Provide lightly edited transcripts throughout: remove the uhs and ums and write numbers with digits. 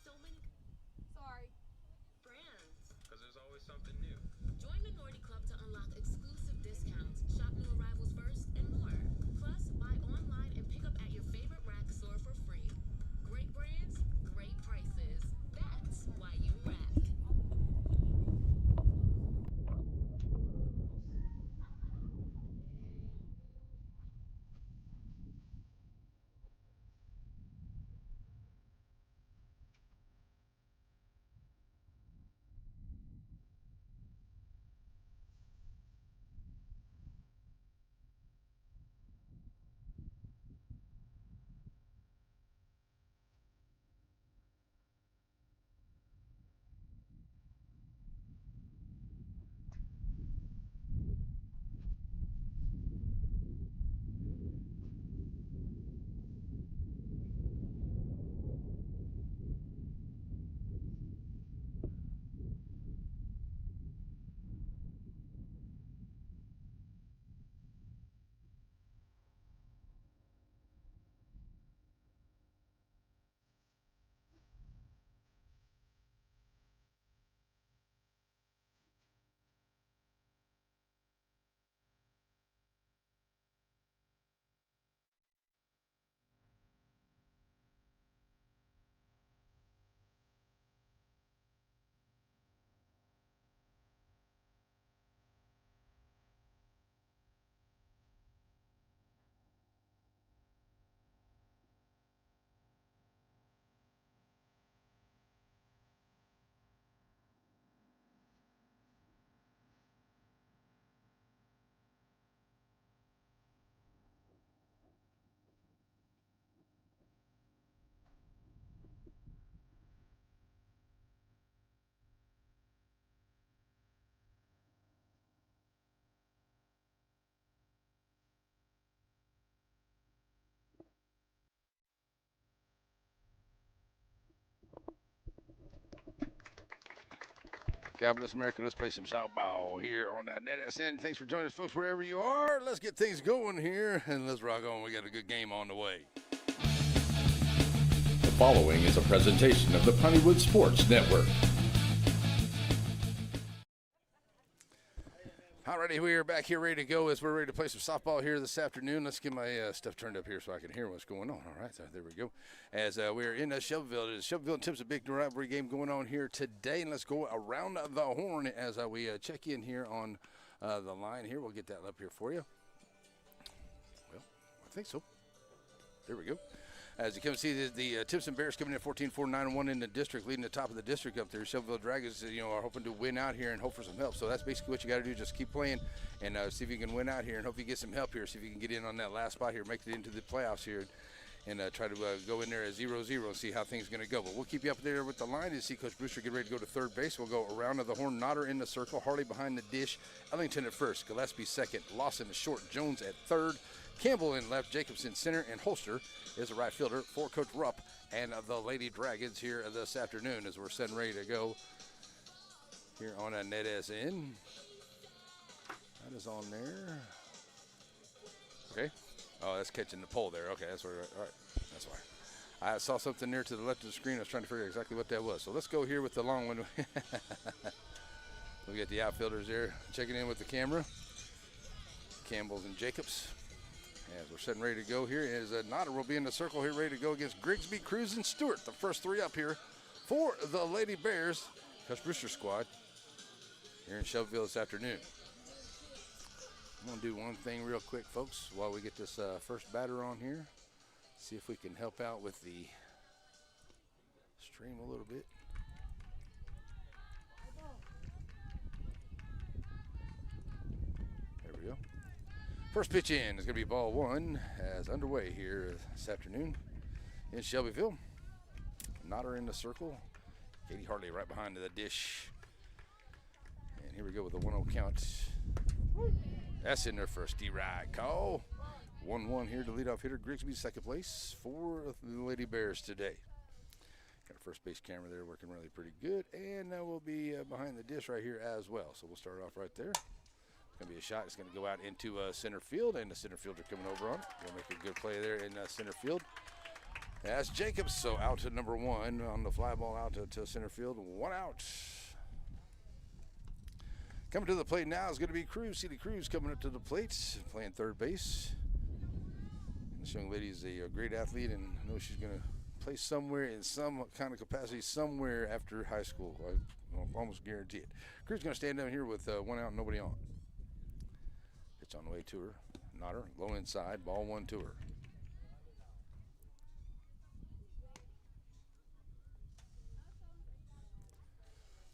so many Sorry. brands. Because there's always something new. Join Minority Club to unlock exclusive discounts, shop new arrivals first, and more. Plus, buy online and pick up at your favorite rack store for free. Great brands, great prices. That's why you rack. God bless America. Let's play some softball here on that NETSN. Thanks for joining us, folks, wherever you are. Let's get things going here, and let's rock on. We got a good game on the way. The following is a presentation of the Pontywood Sports Network. Alrighty, we are back here ready to go as we're ready to play some softball here this afternoon. Let's get my stuff turned up here so I can hear what's going on. All right, so there we go. As we're in Shelbyville, it's Shelbyville and Timpson, big rivalry game going on here today. And let's go around the horn as we check in here on the line here. We'll get that up here for you. Well, I think so. There we go. As you come see, the Timpson Bears coming in 14-4-9-1 in the district, leading the top of the district up there. Shelbyville Dragons, are hoping to win out here and hope for some help. So that's basically what you got to do. Just keep playing and see if you can win out here and hope you get some help here. See if you can get in on that last spot here, make it into the playoffs here, and try to go in there at 0-0 and see how things are going to go. But we'll keep you up there with the line and see Coach Brewster get ready to go to third base. We'll go around to the horn, Nodder in the circle, Harley behind the dish, Ellington at first, Gillespie second, Lawson at short, Jones at third, Campbell in left, Jacobson center, and Holster is a right fielder for Coach Rupp and the Lady Dragons here this afternoon as we're setting ready to go here on a NETSN. That is on there. Okay. Oh, that's catching the pole there. Okay, that's where. All right, that's why. I saw something there to the left of the screen. I was trying to figure out exactly what that was. So let's go here with the long one. We got the outfielders there checking in with the camera. Campbell's and Jacobs. As we're setting ready to go here, is Nodder will be in the circle here, ready to go against Grigsby, Cruz, and Stewart. The first three up here for the Lady Bears, Coach Brewster's squad, here in Shelbyville this afternoon. I'm going to do one thing real quick, folks, while we get this first batter on here. See if we can help out with the stream a little bit. There we go. First pitch in is going to be ball one as underway here this afternoon in Shelbyville. Nodder in the circle. Katie Hartley right behind the dish. And here we go with the 1-0 count. That's in there for a D-Ride call. 1-1 here to leadoff hitter Grigsby, second place for the Lady Bears today. Got a first base camera there working really pretty good. And we'll be behind the dish right here as well. So we'll start off right there. Going to be a shot. It's going to go out into center field, and the center fielder coming over on it. Going to make a good play there in center field. That's Jacobs, so out to number 1 on the fly ball out to center field. 1 out. Coming to the plate now is going to be Cruz. Celie Cruz coming up to the plate, playing third base. This young lady is a great athlete, and I know she's going to play somewhere in some kind of capacity somewhere after high school. I almost guarantee it. Cruz is going to stand down here with 1 out and nobody on. Pitch on the way to her. Not her. Low inside. Ball 1 to her.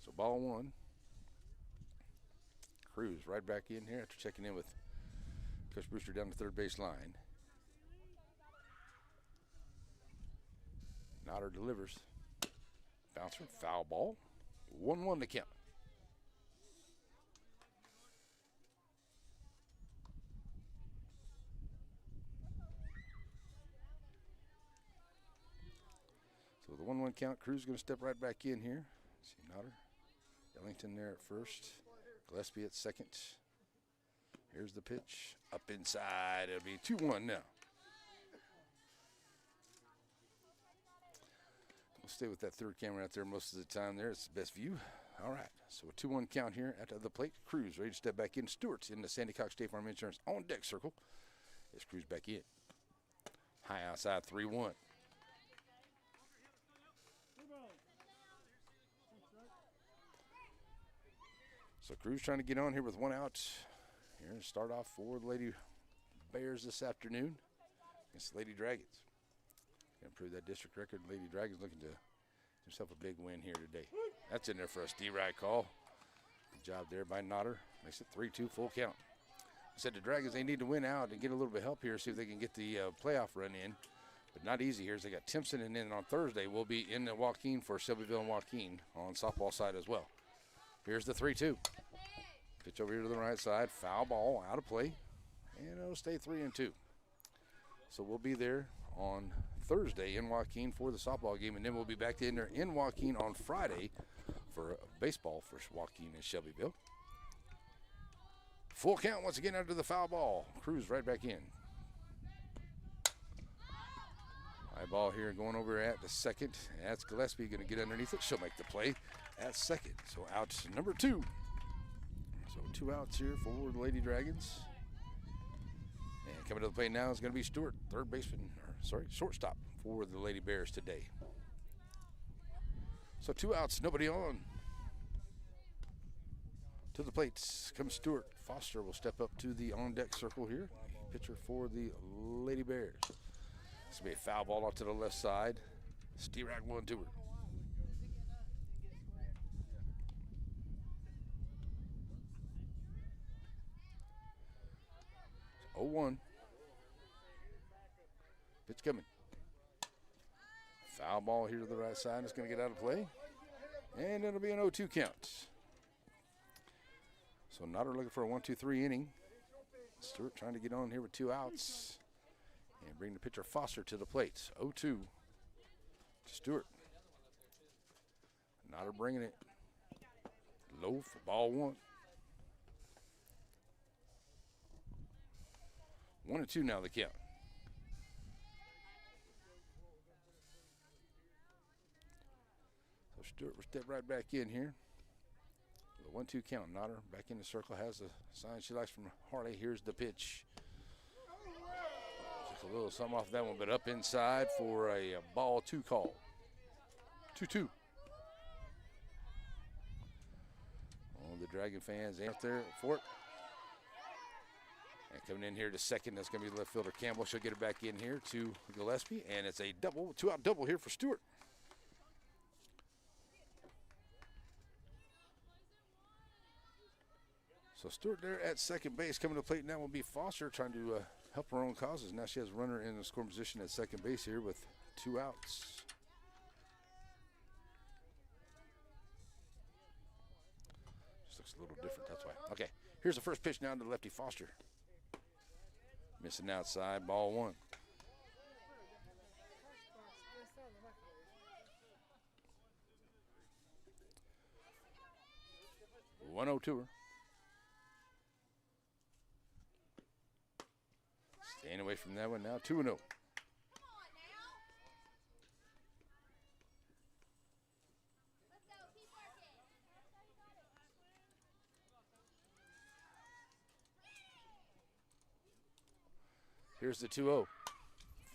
So ball 1. Cruz right back in here after checking in with Coach Brewster down the third base line. Notter delivers. Bouncer, foul ball. 1-1 to count. So the 1-1 count, Cruz is going to step right back in here. See Notter. Ellington there at first. Gillespie at second. Here's the pitch. Up inside. It'll be 2-1 now. We'll stay with that third camera out there most of the time there. It's the best view. All right. So a 2-1 count here at the plate. Cruz ready to step back in. Stewart's in the Sandy Cox State Farm Insurance on deck circle. As Cruz back in. High outside 3-1. So Cruz trying to get on here with 1 out. Here to start off for the Lady Bears this afternoon against the Lady Dragons. Gonna improve that district record. Lady Dragons looking to himself a big win here today. That's in there for a D-right call. Good job there by Notter. Makes it 3-2 full count. I said the Dragons, they need to win out and get a little bit of help here, see if they can get the playoff run in. But not easy here as they got Timpson, and then on Thursday we'll be in Joaquin for Shelbyville and Joaquin on softball side as well. Here's the 3-2. Pitch over here to the right side. Foul ball out of play. And it'll stay 3-2. So we'll be there on Thursday in Joaquin for the softball game. And then we'll be back in there in Joaquin on Friday for baseball for Joaquin and Shelbyville. Full count once again under the foul ball. Cruz right back in. High ball here going over at the second. That's Gillespie going to get underneath it. She'll make the play at second. So out number 2. So 2 outs here for the Lady Dragons. And coming to the plate now is going to be Stewart, third baseman, shortstop for the Lady Bears today. So 2 outs, nobody on. To the plates comes Stewart. Foster will step up to the on-deck circle here. Pitcher for the Lady Bears. This will be a foul ball off to the left side. Steerack 1 to her. So 0-1. Pitch coming. Foul ball here to the right side. It's going to get out of play. And it'll be an 0-2 count. So Notter looking for a 1-2-3 inning. Stewart trying to get on here with 2 outs. And bring the pitcher Foster to the plate. 0-2 to Stewart. Notter bringing it low for ball 1. 1-2 now the count. So Stewart will step right back in here. The 1-2 count. Notter back in the circle, has the sign she likes from Harley. Here's the pitch. Just a little something off that one, but up inside for a ball 2 call. 2-2. All the Dragon fans out there for it. And coming in here to second, that's going to be left fielder Campbell. She'll get it back in here to Gillespie, and it's a double, 2-out double here for Stewart. So Stewart there at second base. Coming to the plate now will be Foster trying to help her own causes. Now she has a runner in the scoring position at second base here with 2 outs. Just looks a little different, that's why. Okay, here's the first pitch now to lefty Foster. Missing outside, ball 1. One-0 to her. Staying away from that one now, 2-0. Here's the 2-0.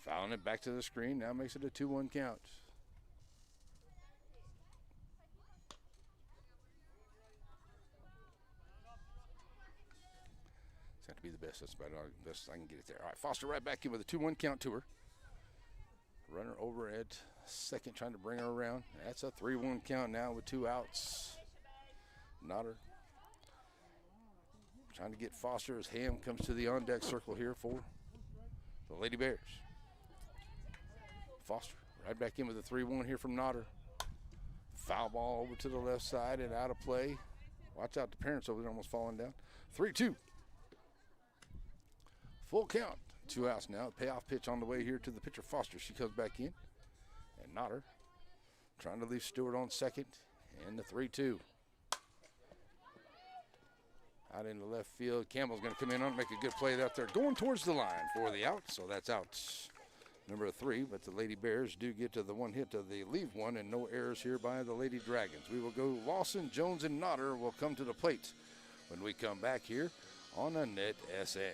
Fouling it back to the screen. Now makes it a 2-1 count. It's got to be the best. That's about the best I can get it there. All right, Foster right back in with a 2-1 count to her. Runner over at second, trying to bring her around. That's a 3-1 count now with 2 outs. Nodder trying to get Foster as Ham comes to the on-deck circle here for the Lady Bears. Foster right back in with a 3-1 here from Nodder. Foul ball over to the left side and out of play. Watch out, the parents over there almost falling down. 3-2. Full count. 2 outs now. Payoff pitch on the way here to the pitcher Foster. She comes back in. And Nodder trying to leave Stewart on second. And the 3-2. Out into left field. Campbell's going to come in on, make a good play out there. Going towards the line for the out. So that's out number 3. But the Lady Bears do get to the 1 hit. They leave 1 and no errors here by the Lady Dragons. We will go Lawson, Jones, and Nodder will come to the plate when we come back here on the NETSN.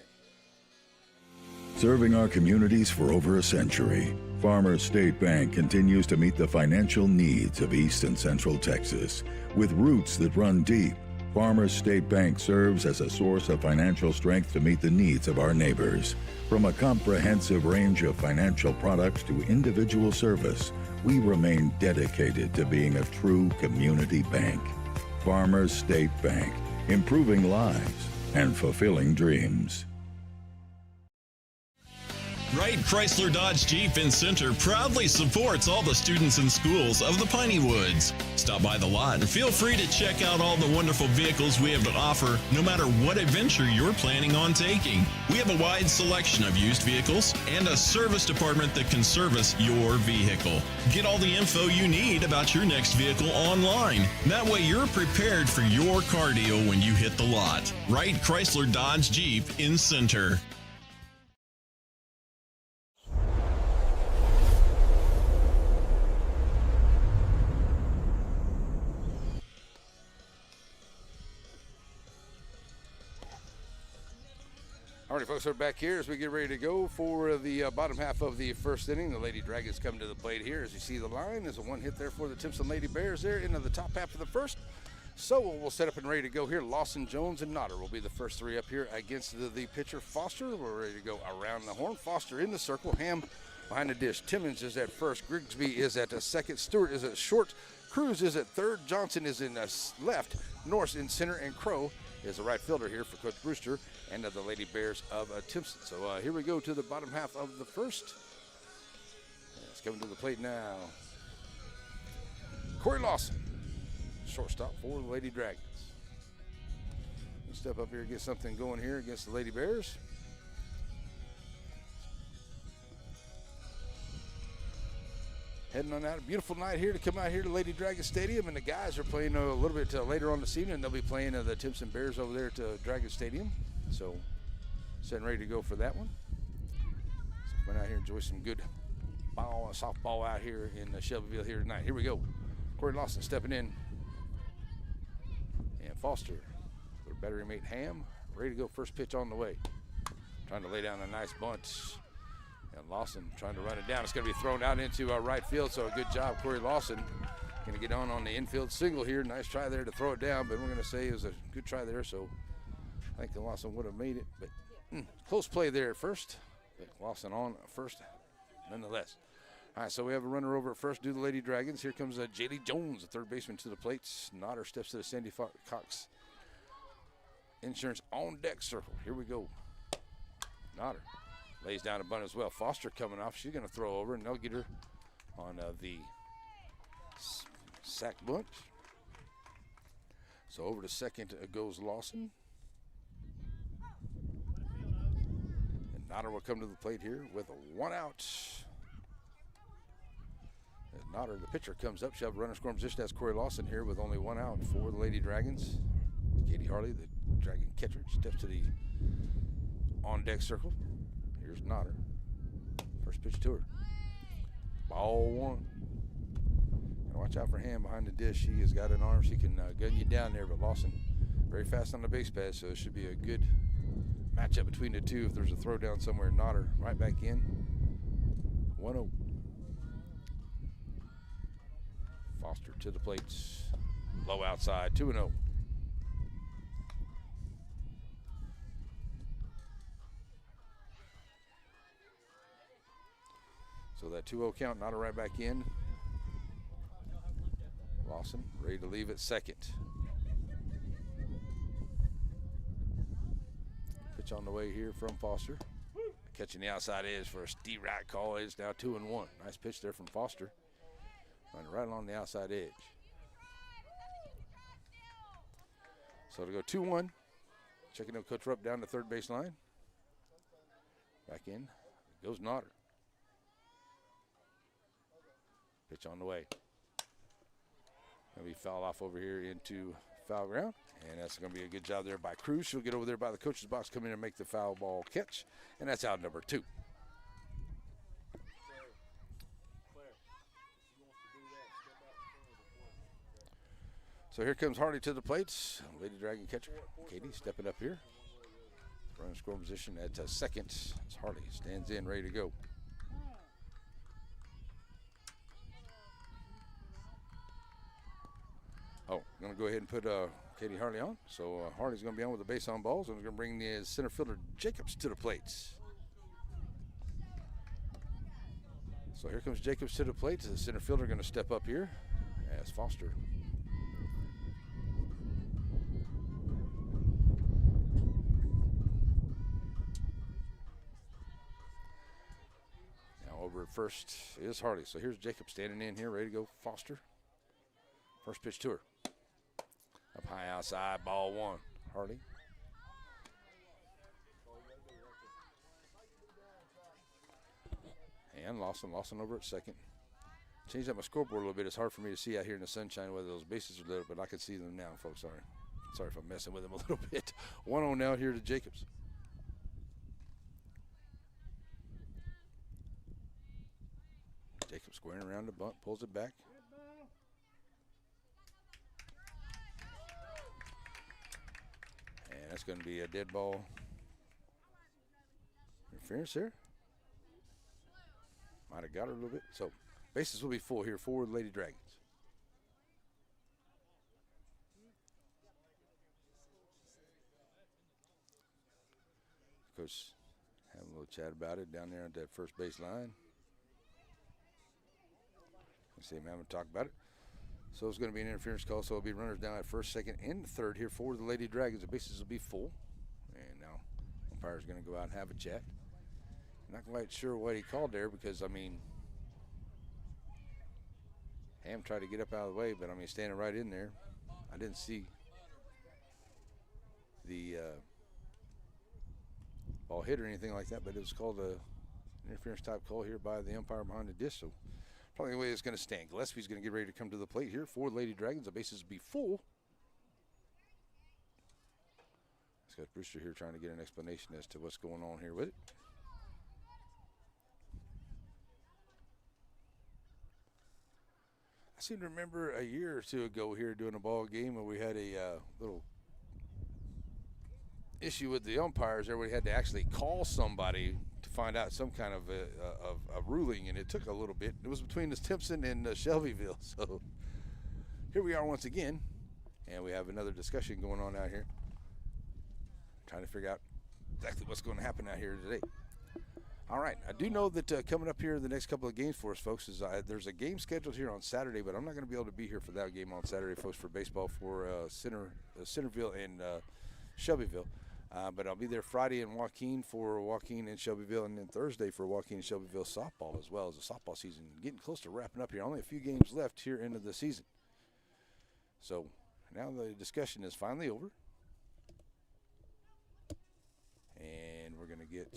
Serving our communities for over a century, Farmers State Bank continues to meet the financial needs of East and Central Texas. With roots that run deep, Farmers State Bank serves as a source of financial strength to meet the needs of our neighbors. From a comprehensive range of financial products to individual service, we remain dedicated to being a true community bank. Farmers State Bank, improving lives and fulfilling dreams. Wright Chrysler Dodge Jeep in Center proudly supports all the students and schools of the Piney Woods. Stop by the lot and feel free to check out all the wonderful vehicles we have to offer, no matter what adventure you're planning on taking. We have a wide selection of used vehicles and a service department that can service your vehicle. Get all the info you need about your next vehicle online. That way you're prepared for your car deal when you hit the lot. Wright Chrysler Dodge Jeep in Center. All right, folks, we're back here as we get ready to go for the bottom half of the first inning. The Lady Dragons come to the plate here. As you see the line, there's a 1 hit there for the Timpson Lady Bears there into the top half of the first. So we'll set up and ready to go here. Lawson, Jones, and Nodder will be the first 3 up here against the pitcher Foster. We're ready to go around the horn. Foster in the circle. Ham behind the dish. Timmons is at first. Grigsby is at second. Stewart is at short. Cruz is at third. Johnson is in left. Norse in center. And Crow is a right fielder here for Coach Brewster and the Lady Bears of Timpson. So here we go to the bottom half of the first. It's coming to the plate now. Corey Lawson, shortstop for the Lady Dragons. We'll step up here and get something going here against the Lady Bears. Heading on out, a beautiful night here to come out here to Lady Dragon Stadium, and the guys are playing a little bit later on this evening. They'll be playing the Timpson Bears over there to Dragon Stadium. So, setting ready to go for that one. So, come out here and enjoy some good softball out here in Shelbyville here tonight. Here we go. Corey Lawson stepping in. And Foster, their battery mate Ham, ready to go. First pitch on the way. Trying to lay down a nice bunch. And Lawson trying to run it down. It's going to be thrown out into right field, so a good job, Corey Lawson. Going to get on the infield single here. Nice try there to throw it down, but we're going to say it was a good try there, so I think Lawson would have made it. But close play there at first. But Lawson on first nonetheless. All right, so we have a runner over at first, do the Lady Dragons. Here comes Jaylee Jones, the third baseman, to the plate. Nodder steps to the Sandy Cox Insurance on deck circle. Here we go. Nodder lays down a bunt as well. Foster coming off. She's going to throw over, and they'll get her on the sack bunt. So over to second goes Lawson. And Nodder will come to the plate here with 1 out. And Nodder, the pitcher, comes up. She'll have a runner scoring position. That's Corey Lawson here with only 1 out for the Lady Dragons. Katie Harley, the Dragon catcher, steps to the on-deck circle. Here's Nodder. First pitch to her. Ball 1. And watch out for Ham behind the dish. She has got an arm. She can gun you down there, but Lawson very fast on the base pass, so it should be a good matchup between the two. If there's a throw down somewhere, Nodder right back in. 1-0. Foster to the plates. Low outside, 2-0. So that 2-0 count, Nodder right back in. Lawson ready to leave at second. Pitch on the way here from Foster. Catching the outside edge for a steep right call. It's now 2-1. Nice pitch there from Foster. Running right along the outside edge. So to go 2-1. Checking out Coach Rupp down the third baseline. Back in goes Nodder. Pitch on the way. Gonna be fouled off over here into foul ground. And that's going to be a good job there by Cruz. She'll get over there by the coach's box, come in and make the foul ball catch. And that's out number 2. So here comes Hardy to the plates. Lady Dragon catcher, Katie, stepping up here. Running scoring position at second as Hardy stands in, ready to go. Oh, I'm going to go ahead and put Katie Harley on. So Harley's going to be on with the base on balls, and we're going to bring the center fielder Jacobs to the plates. So here comes Jacobs to the plate. The center fielder going to step up here as Foster. Now over at first is Harley. So here's Jacobs standing in here, ready to go. Foster. First pitch to her. Up high outside, ball 1. Hardy. And Lawson over at second. Changed up my scoreboard a little bit. It's hard for me to see out here in the sunshine whether those bases are lit, but I can see them now, folks. Sorry if I'm messing with them a little bit. 1-0 now here to Jacobs. Jacobs squaring around the bunt, pulls it back. And that's going to be a dead ball. Interference here. Might have got her a little bit. So bases will be full here for the Lady Dragons. Coach having a little chat about it down there at that first base line. You see him having a talk about it. So it's going to be an interference call, so it'll be runners down at first, second, and third here for the Lady Dragons. The bases will be full. And now umpire's going to go out and have a chat. Not quite sure what he called there because, I mean, Ham tried to get up out of the way, but, I mean, standing right in there. I didn't see the ball hit or anything like that, but it was called an interference type call here by the umpire behind the dish. So probably the way it's going to stand. Gillespie's going to get ready to come to the plate here for Lady Dragons. The bases will be full. Scott Brewster here trying to get an explanation as to what's going on here with it. I seem to remember a year or two ago here doing a ball game where we had a little issue with the umpires there. We had to actually call somebody to find out some kind of a ruling, and it took a little bit. It was between this Timpson and Shelbyville. So here we are once again, and we have another discussion going on out here, trying to figure out exactly what's going to happen out here today. All right, I do know that coming up here the next couple of games for us, folks, is there's a game scheduled here on Saturday, but I'm not going to be able to be here for that game on Saturday, folks, for baseball for Centerville and Shelbyville. But I'll be there Friday in Joaquin for Joaquin and Shelbyville, and then Thursday for Joaquin and Shelbyville softball, as well as the softball season. Getting close to wrapping up here. Only a few games left here into the season. So now the discussion is finally over. And we're going to get...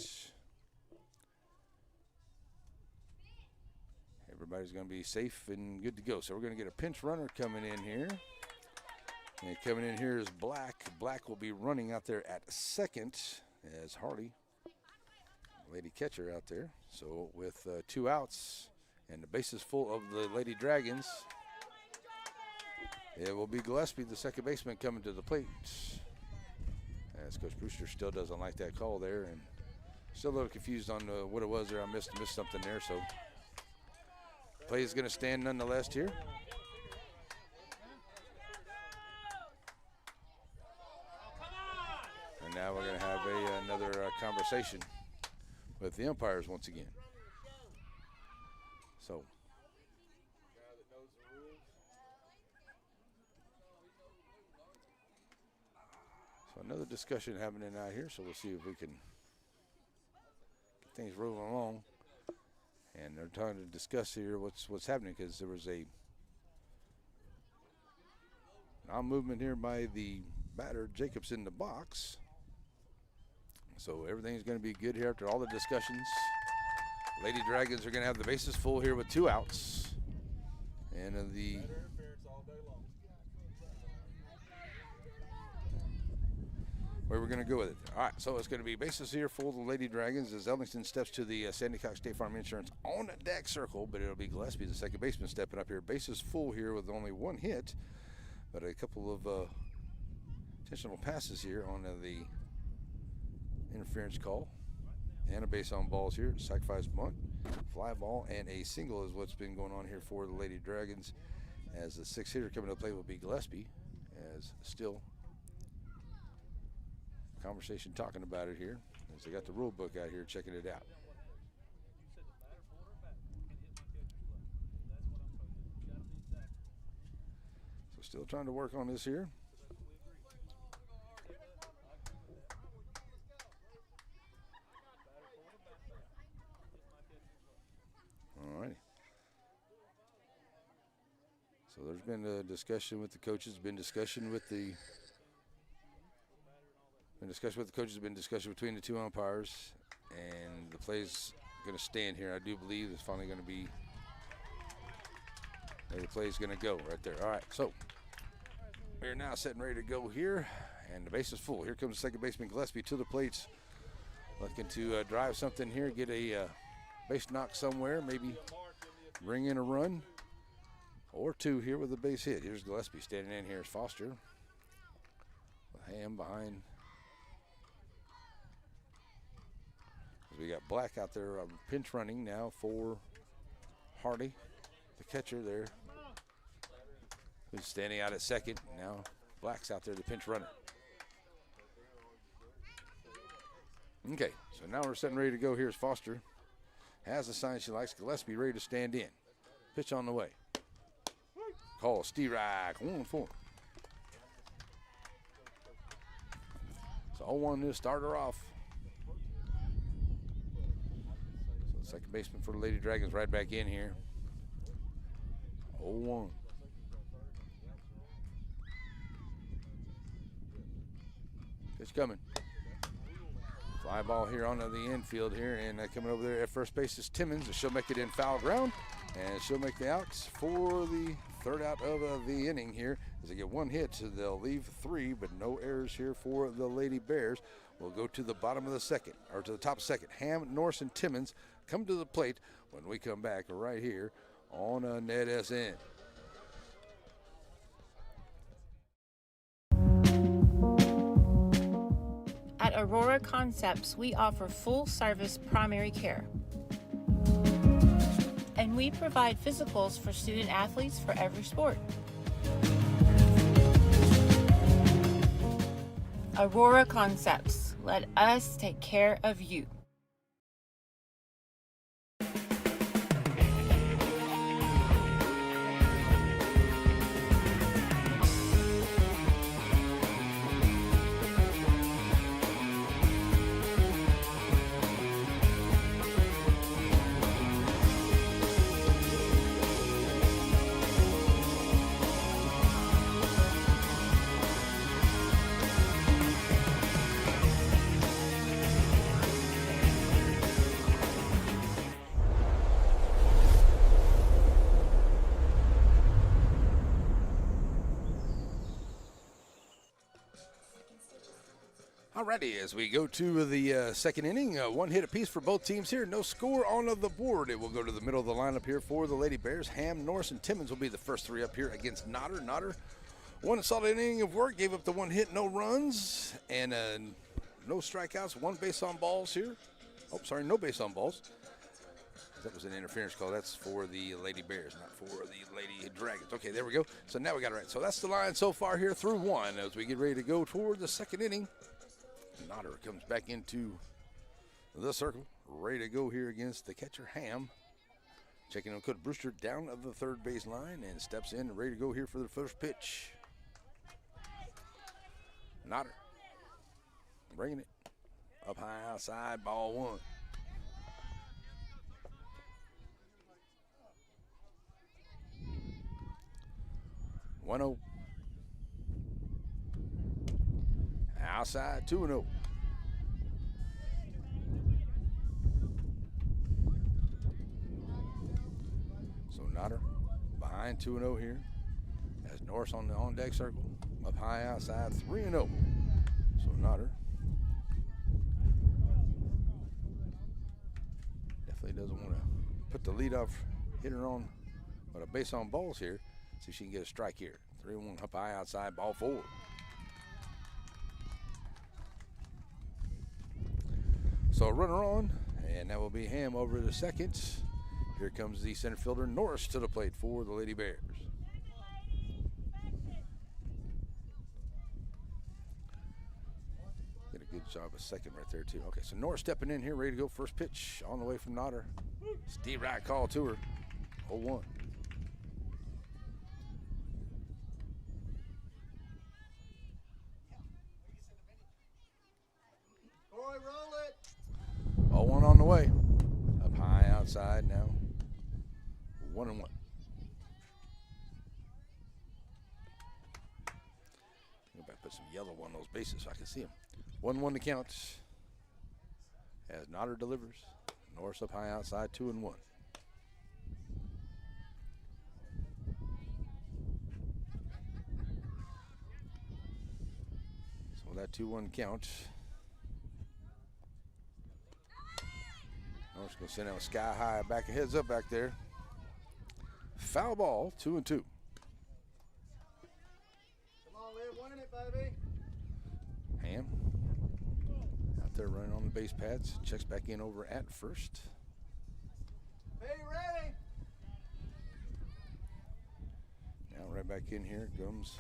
Everybody's going to be safe and good to go. So we're going to get a pinch runner coming in here. And coming in here is Black. Black will be running out there at second as Hardy, lady catcher out there. So with 2 outs and the bases full of the Lady Dragons, it will be Gillespie, the second baseman, coming to the plate. as Coach Brewster still doesn't like that call there, and still a little confused on what it was there. I missed something there, so play is going to stand nonetheless here. And now we're going to have another conversation with the umpires once again. So another discussion happening out here, so we'll see if we can get things rolling along. And they're trying to discuss here what's happening, because there was a non-movement here by the batter, Jacobs, in the box. So everything's going to be good here after all the discussions. Lady Dragons are going to have the bases full here with 2 outs. And where we're going to go with it. All right, so it's going to be bases here for the Lady Dragons as Ellington steps to the Sandy Cox State Farm Insurance on deck circle, but it'll be Gillespie, the second baseman, stepping up here. Bases full here with only 1 hit, but a couple of intentional passes here on the interference call. And a base on balls here, sacrifice bunt, fly ball, and a single is what's been going on here for the Lady Dragons, as the 6th hitter coming to play will be Gillespie, as still conversation talking about it here, as they got the rule book out here checking it out. So still trying to work on this here. All righty. So there's been a discussion with the coaches, been discussion with the been discussion between the 2 umpires, and the play's going to stand here. I do believe it's finally going to be, the play's going to go right there. All right, so we're now setting ready to go here, and the base is full. Here comes the second baseman Gillespie to the plate, looking to drive something here, get a base knock somewhere, maybe bring in a run or 2 here with a base hit. Here's Gillespie standing in. Here's Foster with Ham behind. We got Black out there pinch running now for Hardy, the catcher there, who's standing out at second. Now Black's out there, the pinch runner. Okay, so now we're setting ready to go. Here's Foster. Has the sign she likes. Gillespie ready to stand in. Pitch on the way. Call Steerack, 1-4. So 0-1 to start her off. Second baseman for the Lady Dragons right back in here. 0-1. Pitch coming. Fly ball here onto the infield here, and coming over there at first base is Timmons. She'll make it in foul ground, and she'll make the outs for the 3rd out of the inning here. As they get 1 hit, so they'll leave 3, but no errors here for the Lady Bears. We'll go to the bottom of the second, or to the top of the second. Ham, Norris, and Timmons come to the plate when we come back right here on NETSN. At Aurora Concepts, we offer full-service primary care. And we provide physicals for student athletes for every sport. Aurora Concepts, let us take care of you. Alrighty, as we go to the second inning, 1 hit apiece for both teams here. No score on the board. It will go to the middle of the lineup here for the Lady Bears. Ham, Norris, and Timmons will be the first 3 up here against Nodder. Nodder One solid inning of work, gave up the 1 hit, no runs, and no strikeouts, 1 base on balls here. Oh, sorry, no base on balls. That was an interference call. That's for the Lady Bears, not for the Lady Dragons. Okay, there we go. So now we got it right. So that's the line so far here through 1 as we get ready to go toward the 2nd inning. Nodder comes back into the circle, ready to go here against the catcher, Ham. Checking on Coach Brewster down of the 3rd base line and steps in, ready to go here for the first pitch. Nodder bringing it up high outside, ball 1. 1-0. Outside, 2-0. So Nodder behind 2-0 here. As Norris on the on-deck circle. Up high outside, 3-0. So Nodder definitely doesn't want to put the leadoff hitter on, but a base on balls here. See if she can get a strike here. 3-1 up high outside, ball 4. So a runner on, and that will be Ham over the 2nd. Here comes the center fielder Norris to the plate for the Lady Bears. Did a good job of 2nd right there too. Okay, so Norris stepping in here, ready to go. First pitch on the way from Nodder. Steve Wright call to her. 0-1. Roll it. 0-1 on the way. Up high outside now. 1-1. Go back, put some yellow on those bases so I can see them. 1-1 to count. As Nodder delivers. Norris up high outside, 2-1. So that 2-1 count. Norris going to send out sky high, back heads up back there. Foul ball, 2-2. Come on, Liv, win it, baby. Ham out there running on the base pads. Checks back in over at first. Be ready. Now right back in here comes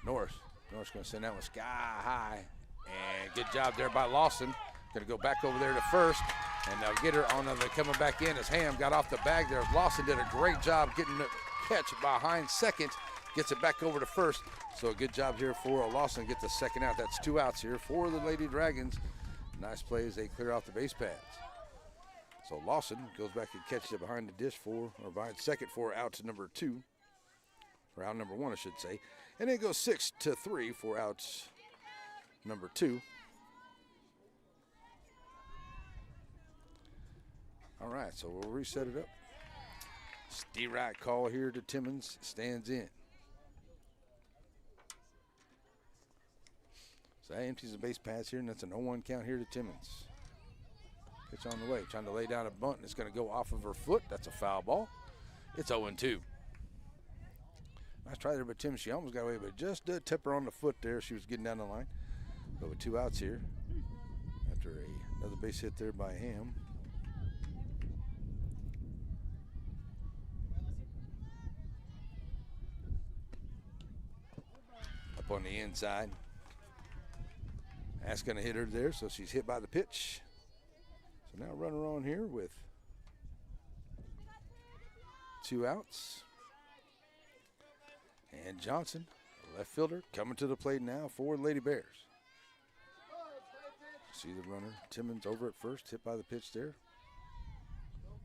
Norris. Norris going to send that one sky high. And good job there by Lawson. Going to go back over there to first. And they'll get her on the coming back in as Ham got off the bag there. Lawson did a great job getting the catch behind 2nd. Gets it back over to first. So a good job here for Lawson. Get the 2nd out. That's 2 outs here for the Lady Dragons. Nice play as they clear out the base pads. So Lawson goes back and catches it behind the dish behind 2nd for out to number 2. Or out number 1, I should say. And it goes 6-3 for outs number 2. All right, so we'll reset it up. Steve Wright call here to Timmons, stands in. So that empties the base pads here, and that's an 0-1 count here to Timmons. Pitch on the way, trying to lay down a bunt, and it's going to go off of her foot. That's a foul ball. It's 0-2. Nice try there by Timmons. She almost got away, but just did tip her on the foot there. She was getting down the line. But with 2 outs here, after another base hit there by Ham. On the inside. That's going to hit her there, so she's hit by the pitch. So now runner on here with 2 outs. And Johnson, left fielder, coming to the plate now for Lady Bears. See the runner, Timmons over at first, hit by the pitch there.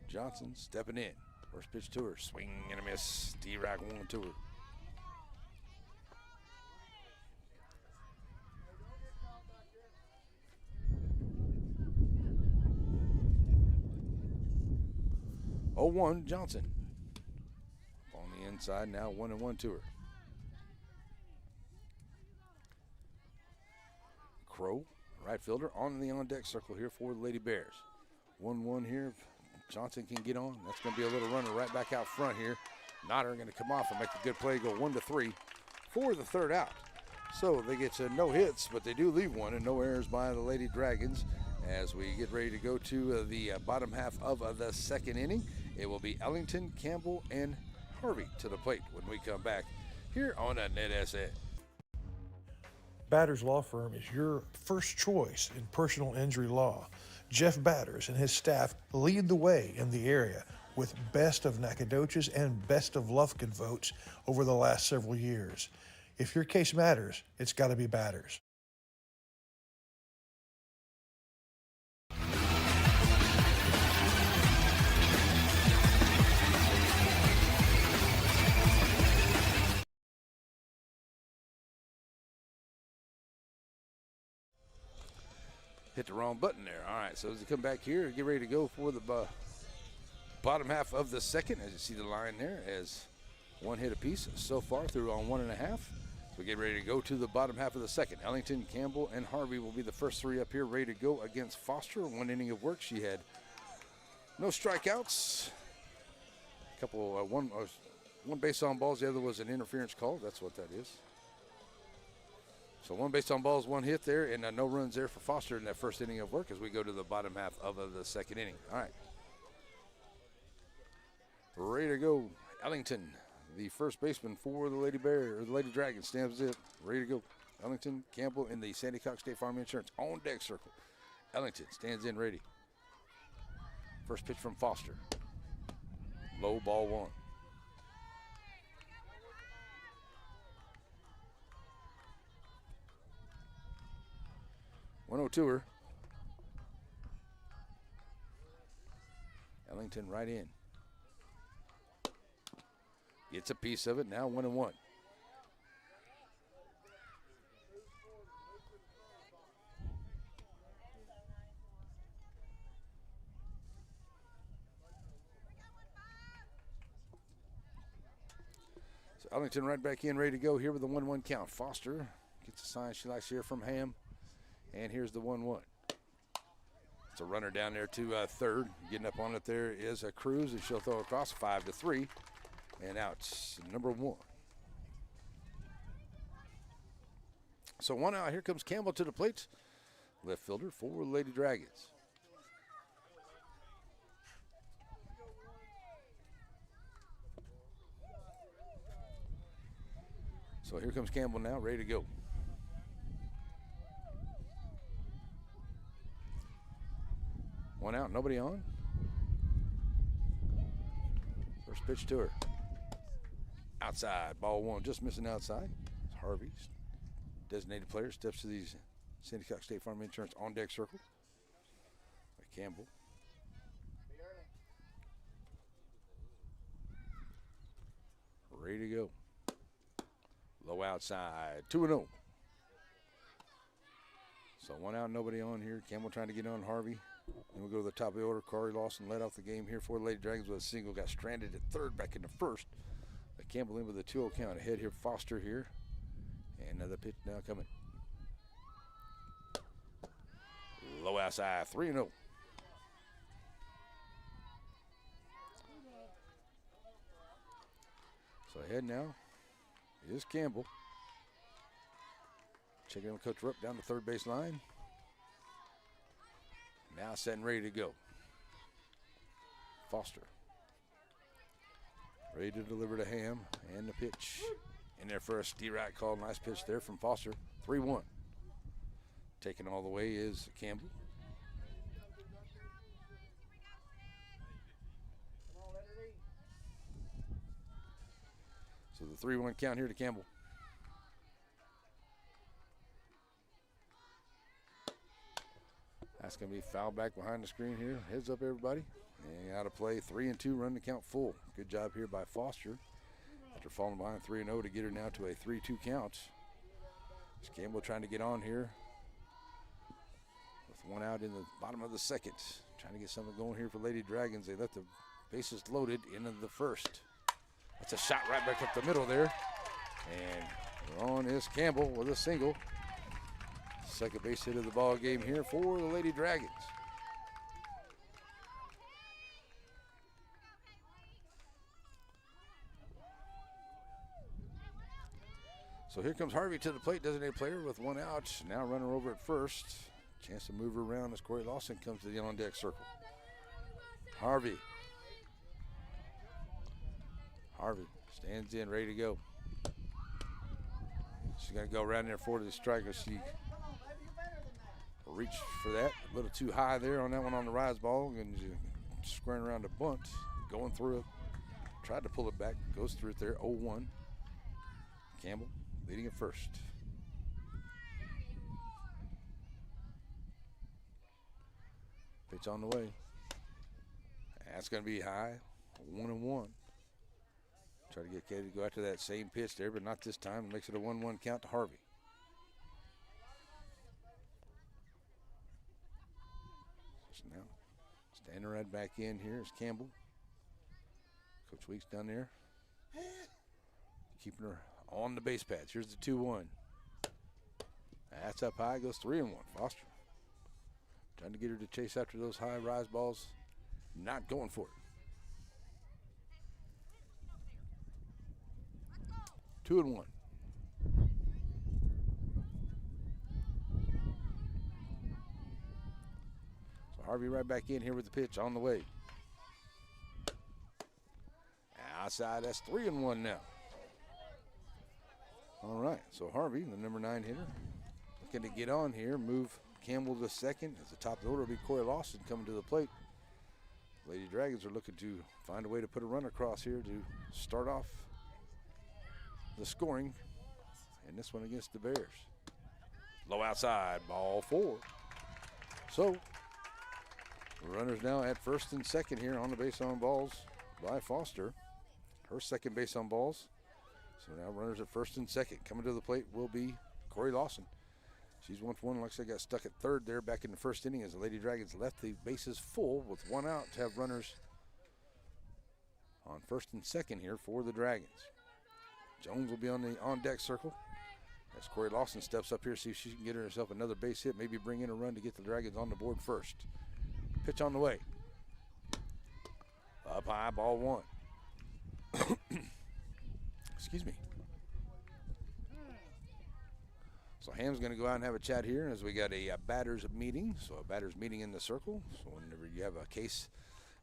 Johnson stepping in. First pitch to her, swing and a miss. D-Rock 1 to her. Oh, 0-1 Johnson. On the inside now, 1-1 to her. Crow, right fielder, on the on-deck circle here for the Lady Bears. 1-1 here. If Johnson can get on, that's going to be a little runner right back out front here. Nodder going to come off and make a good play, go 1-3 for the third out. So they get no hits, but they do leave one, and no errors by the Lady Dragons. As we get ready to go to the bottom half of the second inning, it will be Ellington, Campbell, and Harvey to the plate when we come back here on NETSN. Batters Law Firm is your first choice in personal injury law. Jeff Batters and his staff lead the way in the area with Best of Nacogdoches and Best of Lufkin votes over the last several years. If your case matters, it's got to be Batters. Hit the wrong button there. All right, so as we come back here, get ready to go for the bottom half of the second. As you see the line there, as one hit apiece so far through on 1.5. So we get ready to go to the bottom half of the second. Ellington, Campbell, and Harvey will be the first three up here, ready to go against Foster. 1 inning of work. She had no strikeouts. A couple, one base on balls. The other was an interference call. That's what that is. So 1 base on balls, 1 hit there, and no runs there for Foster in that first inning of work as we go to the bottom half of the second inning. All right. Ready to go. Ellington, the first baseman for the Lady Dragons, stands it. Ready to go. Ellington, Campbell in the Sandy Cox State Farm Insurance on deck circle. Ellington stands in ready. First pitch from Foster. Low, ball 1. Her. Ellington right in. Gets a piece of it. Now 1-1. So Ellington right back in, ready to go here with the 1-1 count. Foster gets a sign she likes to hear from Ham. And here's the 1-1. It's a runner down there to third. Getting up on it there is a Cruz, and she'll throw across 5-3. And out, number 1. So 1 out. Here comes Campbell to the plate. Left fielder for the Lady Dragons. So here comes Campbell now, ready to go. One out, nobody on. First pitch to her. Outside, ball 1, just missing outside. Harvey, designated player, steps to these Sandy Cox State Farm Insurance on deck circle. By Campbell. Ready to go. Low outside, 2-0. So 1 out, nobody on here. Campbell trying to get on Harvey. Then we'll go to the top of the order. Corey Lawson led off the game here for the Lady Dragons with a single. Got stranded at third back in the first. But Campbell in with a 2-0 count. Ahead here, Foster here. And another pitch now coming. Low outside, 3-0. So ahead now is Campbell. Checking in with Coach Rupp down the third base line. Now set and ready to go. Foster. Ready to deliver to Ham. And the pitch. In there for a D-right call. Nice pitch there from Foster. 3-1. Taking all the way is Campbell. So the 3-1 count here to Campbell. That's going to be foul back behind the screen here. Heads up, everybody. And out of play, 3-2, run the count full. Good job here by Foster. After falling behind 3-0 to get her now to a 3-2 count. It's Campbell trying to get on here. With 1 out in the bottom of the second. Trying to get something going here for Lady Dragons. They left the bases loaded into the first. That's a shot right back up the middle there. And on is Campbell with a single. Second base hit of the ball game here for the Lady Dragons. So here comes Harvey to the plate, designated player with one out. Now runner over at first. Chance to move her around as Corey Lawson comes to the on-deck circle. Harvey stands in, ready to go. She's going to go around there for the striker. She reached for that. A little too high there on that one on the rise ball. And squaring around the bunt, going through it. Tried to pull it back, goes through it there, 0-1. Campbell leading at first. Pitch on the way. That's going to be high, 1-1. Try to get Katie to go after that same pitch there, but not this time. Makes it a 1-1 count to Harvey. So now, standing right back in here is Campbell. Coach Weeks down there, keeping her on the base pads. Here's the 2-1. That's up high, goes 3-1. Foster trying to get her to chase after those high rise balls. Not going for it. 2-1. So Harvey right back in here with the pitch on the way. Outside, that's 3-1 now. All right, so Harvey, the number 9 hitter, looking to get on here, move Campbell to second. As the top of the order will be Corey Lawson coming to the plate. Lady Dragons are looking to find a way to put a run across here to start off the scoring in this one against the Bears. Low outside, ball 4. So, the runners now at first and second here on the base on balls by Foster. Her second base on balls. So now runners at first and second. Coming to the plate will be Corey Lawson. She's 1 for 1. Looks like got stuck at third there back in the first inning as the Lady Dragons left the bases full with one out to have runners on first and second here for the Dragons. Jones will be on the on-deck circle as Corey Lawson steps up here, see if she can get herself another base hit, maybe bring in a run to get the Dragons on the board first. Pitch on the way. Up high, ball 1. Excuse me. So Ham's going to go out and have a chat here as we got a batters meeting. So a batters meeting in the circle. So whenever you have a case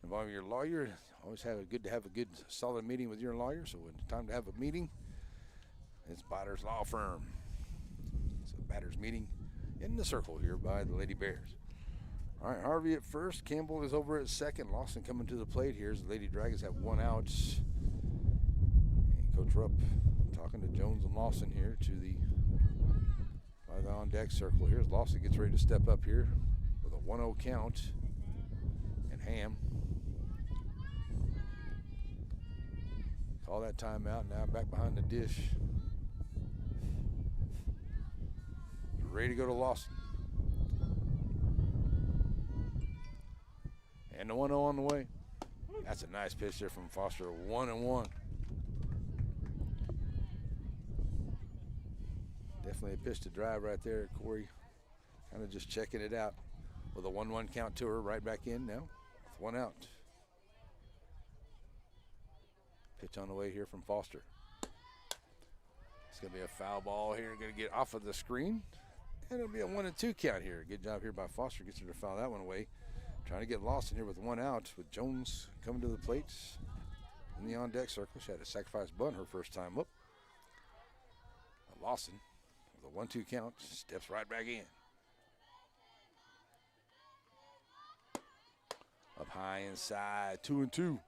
involving your lawyer, always good to have a good solid meeting with your lawyer. So when it's time to have a meeting, it's Batters Law Firm. So batters meeting in the circle here by the Lady Bears. All right, Harvey at first. Campbell is over at second. Lawson coming to the plate here as the Lady Dragons have one out. And Coach Rupp talking to Jones and Lawson here to the on-deck circle. Here's Lawson gets ready to step up here with a 1-0 count. And Ham call that timeout. Now back behind the dish. Ready to go to Lawson. And the 1-0 on the way. That's a nice pitch there from Foster. 1-1. Definitely a pitch to drive right there. Corey kind of just checking it out with a 1-1 count to her. Right back in now with one out. Pitch on the way here from Foster. It's going to be a foul ball here. Going to get off of the screen. And it'll be a 1-2 count here. Good job here by Foster. Gets her to foul that one away. Trying to get Lawson here with one out with Jones coming to the plate in the on-deck circle. She had a sacrifice bunt her first time up. Lawson with a 1-2 count steps right back in. Up high inside, 2-2.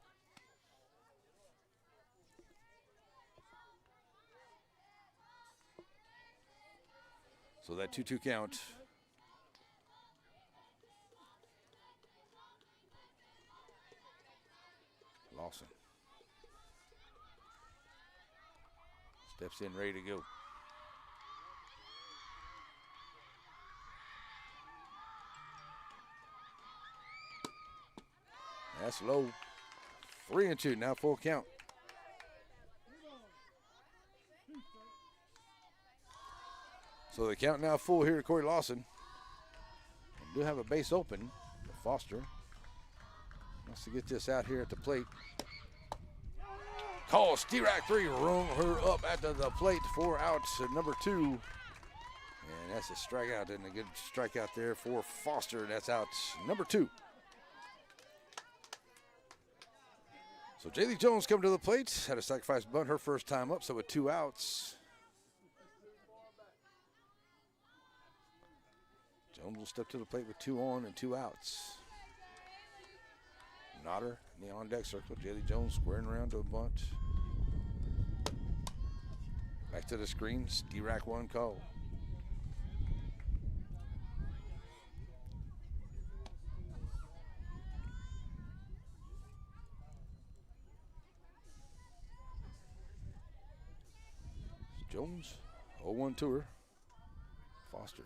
So that 2-2 count. Lawson steps in, ready to go. That's low. 3-2, now full count. So the count now full here to Corey Lawson. We do have a base open. Foster wants to get this out here at the plate. Call Steerack 3, rung her up at the plate for out number 2. And that's a strikeout, and a good strikeout there for Foster, and that's out number 2. So Jaylee Jones coming to the plate, had a sacrifice bunt her first time up, so with 2 outs. Jones will step to the plate with 2 on and 2 outs. Nodder in the on-deck circle. Jaylee Jones squaring around to a bunt. Back to the screen. Steerack 1 call. Jones, 0-1 to her. Foster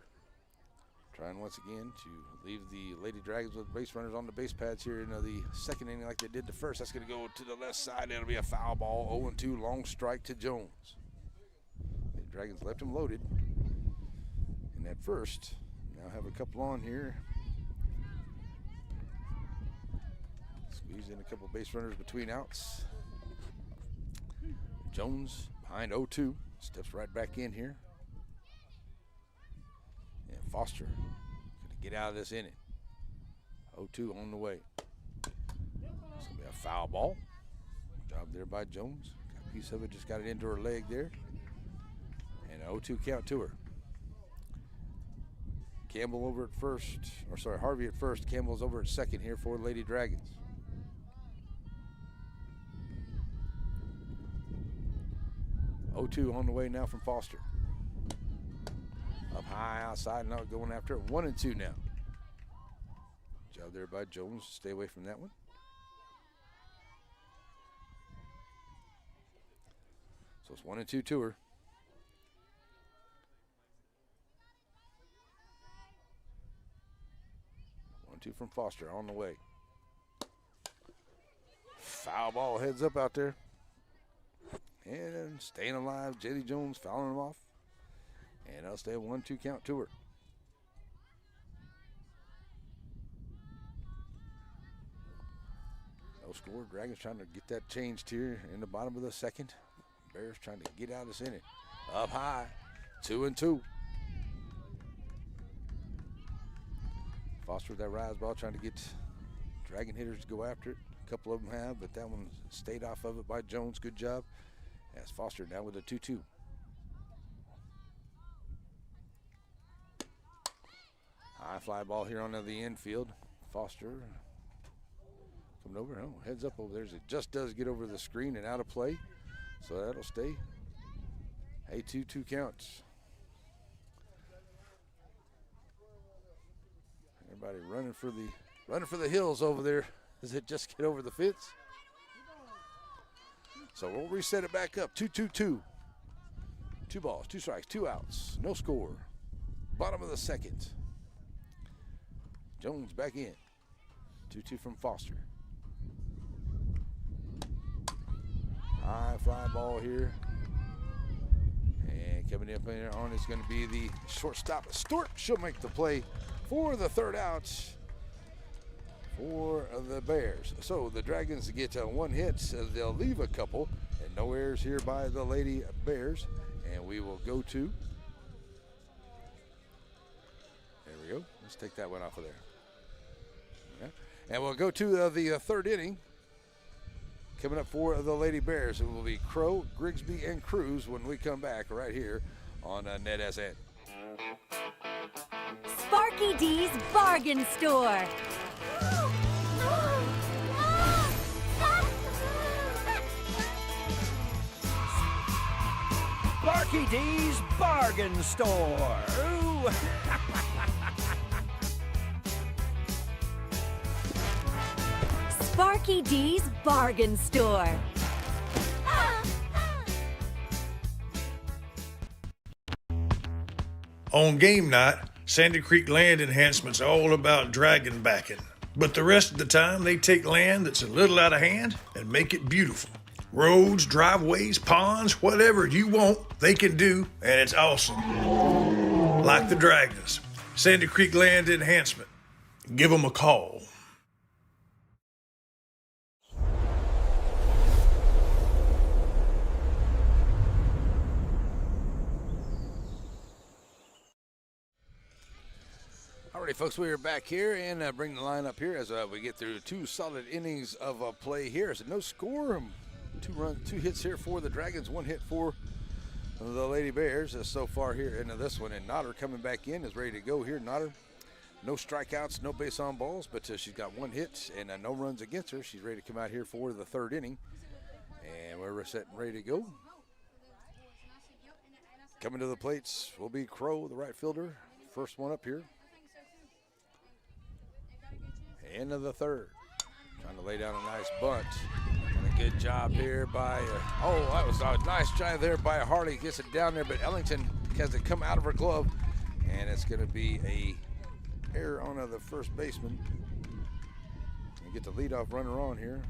trying once again to leave the Lady Dragons with base runners on the base pads here in the second inning like they did the first. That's going to go to the left side. It'll be a foul ball. 0-2, long strike to Jones. The Dragons left him loaded in that first. Now have a couple on here. Squeeze in a couple base runners between outs. Jones behind 0-2. Steps right back in here. And Foster going to get out of this inning. 0-2 on the way. It's going to be a foul ball. Job there by Jones. Got a piece of it, just got it into her leg there. And an 0-2 count to her. Campbell over at first, or sorry, Harvey at first. Campbell's over at second here for Lady Dragons. On the way now from Foster. Up high outside, now going after it. 1-2 now. Job there by Jones. Stay away from that one. So it's 1-2 to her. Two from Foster on the way. Foul ball heads up out there. And staying alive, Jaylee Jones fouling him off. And that'll stay a 1-2 count to her. No score. Dragons trying to get that changed here in the bottom of the second. Bears trying to get out of this inning. Up high, 2-2. Foster with that rise ball, trying to get Dragon hitters to go after it. A couple of them have, but that one stayed off of it by Jones. Good job. As Foster now with a 2-2. High fly ball here on the infield. Foster coming over. Oh, heads up over there. It just does get over the screen and out of play. So that'll stay a 2-2 count. Everybody running for the hills over there. Does it just get over the fence? So we'll reset it back up. 2-2-2. 2 balls, 2 strikes, 2 outs. No score. Bottom of the second. Jones back in. 2-2 from Foster. High fly ball here. And coming up in on is going to be the shortstop, Stewart. She'll make the play for the third out for the Bears. So the Dragons get 1 hit. They'll leave a couple, and no errors here by the Lady Bears. And we will go to, there we go. Let's take that one off of there. Okay. And we'll go to the third inning. Coming up for the Lady Bears, it will be Crow, Grigsby, and Cruz when we come back right here on NETSN. Sparky D's Bargain Store. Sparky D's Bargain Store. Ooh. Sparky D's Bargain Store. On game night, Sandy Creek Land Enhancement's all about dragon backing. But the rest of the time, they take land that's a little out of hand and make it beautiful. Roads, driveways, ponds, whatever you want, they can do, and it's awesome. Like the Dragons. Sandy Creek Land Enhancement. Give them a call. Alrighty, folks, we are back here and bring the line up here as we get through 2 solid innings of play here. So no score, 2 hits here for the Dragons, 1 hit for the Lady Bears so far here into this one. And Nodder coming back in is ready to go here. Nodder, no strikeouts, no base on balls, but she's got 1 hit and no runs against her. She's ready to come out here for the 3rd inning. And we're set and ready to go. Coming to the plates will be Crow, the right fielder. First one up here. End of the 3rd. Trying to lay down a nice bunt. And a good job here by, that was a nice try there by Harley. Gets it down there, but Ellington has it come out of her glove. And it's going to be a error on the first baseman. And get the leadoff runner on here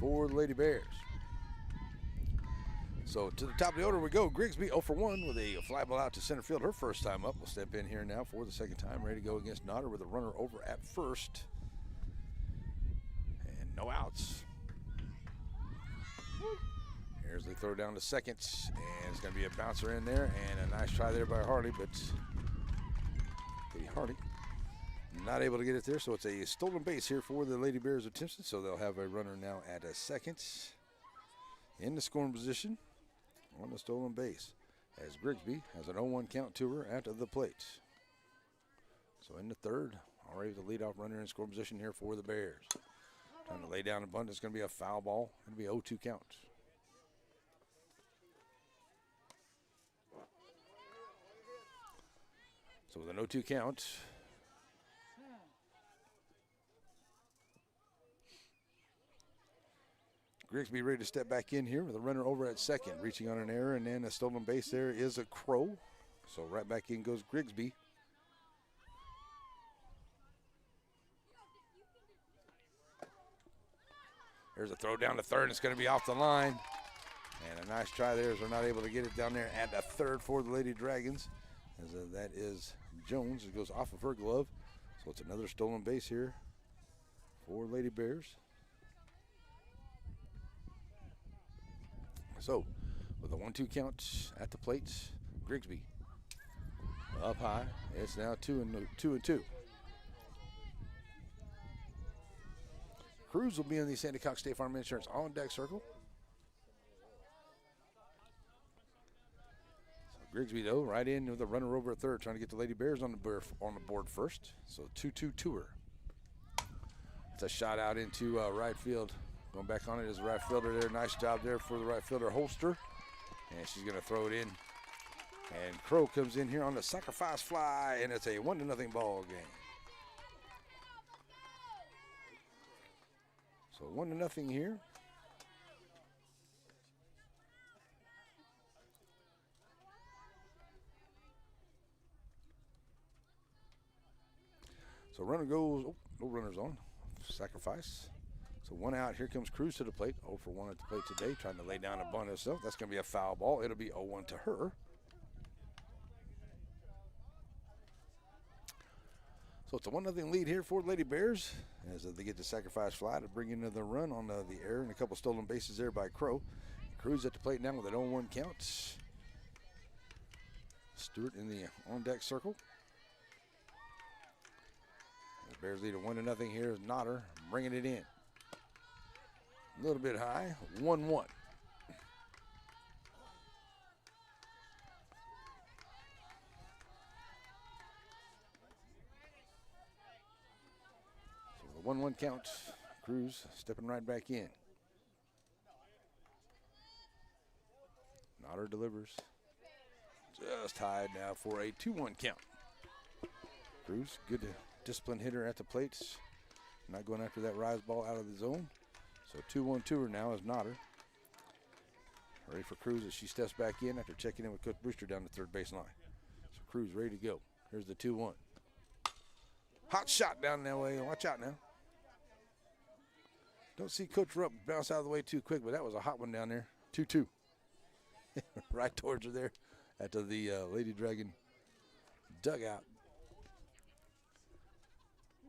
for the Lady Bears. So to the top of the order we go. Grigsby 0 for 1 with a fly ball out to center field. Her first time up. Will step in here now for the 2nd time. Ready to go against Nodder with a runner over at first. And no outs. Here's the throw down to second. And it's going to be a bouncer in there. And a nice try there by Harley. But Harley not able to get it there. So it's a stolen base here for the Lady Bears of Timpson. So they'll have a runner now at a second. In the scoring position. On the stolen base as Grigsby has an 0-1 count to her at the plate. So in the 3rd, already the leadoff runner in scoring position here for the Bears. Trying to lay down a bunt. It's going to be a foul ball. Going to be 0-2 count. So with an 0-2 count, Grigsby ready to step back in here with a runner over at second, reaching on an error, and then a stolen base there is a Crow. So right back in goes Grigsby. There's a throw down to 3rd, and it's going to be off the line. And a nice try there as we're not able to get it down there at a 3rd for the Lady Dragons. As that is Jones. It goes off of her glove. So it's another stolen base here for Lady Bears. So, with a 1-2 count at the plate, Grigsby up high. It's now 2-2. Cruz will be in the Sandy Cox State Farm Insurance on deck circle. So Grigsby though, right in with a runner over at 3rd, trying to get the Lady Bears on the board first. So 2-2 to her. It's a shot out into right field. Going back on it is the right fielder there. Nice job there for the right fielder, Holster. And she's going to throw it in. And Crow comes in here on the sacrifice fly, and it's a 1-0 ball game. So 1-0 here. So runner goes, no runners on. Sacrifice. So 1 out. Here comes Cruz to the plate. 0 for 1 at the plate today. Trying to lay down a bunt herself. That's going to be a foul ball. It'll be 0-1 to her. So it's a 1-0 lead here for the Lady Bears as they get the sacrifice fly to bring in another run on the error and a couple stolen bases there by Crow. Cruz at the plate now with an 0-1 count. Stewart in the on-deck circle. The Bears lead a 1-0 here is Nodder bringing it in. A little bit high, 1-1. So the 1-1 count. Cruz stepping right back in. Nodder delivers. Just tied now for a 2-1 count. Cruz, good disciplined hitter at the plates. Not going after that rise ball out of the zone. So 2-1 to her now is Nodder. Ready for Cruz as she steps back in after checking in with Coach Brewster down the 3rd base line. So Cruz ready to go. Here's the 2-1. Hot shot down that way. Watch out now. Don't see Coach Rupp bounce out of the way too quick, but that was a hot one down there. 2-2. Right towards her there at the Lady Dragon dugout.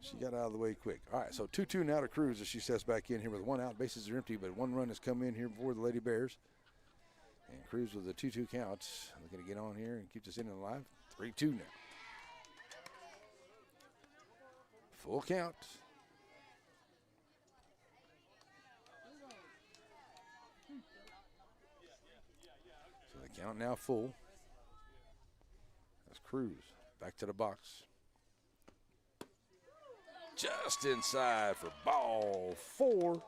She got out of the way quick. All right, so 2-2 now to Cruz as she steps back in here with 1 out. Bases are empty, but 1 run has come in here for the Lady Bears. And Cruz with a 2-2 count. Looking to get on here and keep this inning alive. 3-2 now. Full count. So the count now full. That's Cruz back to the box. Just inside for ball 4.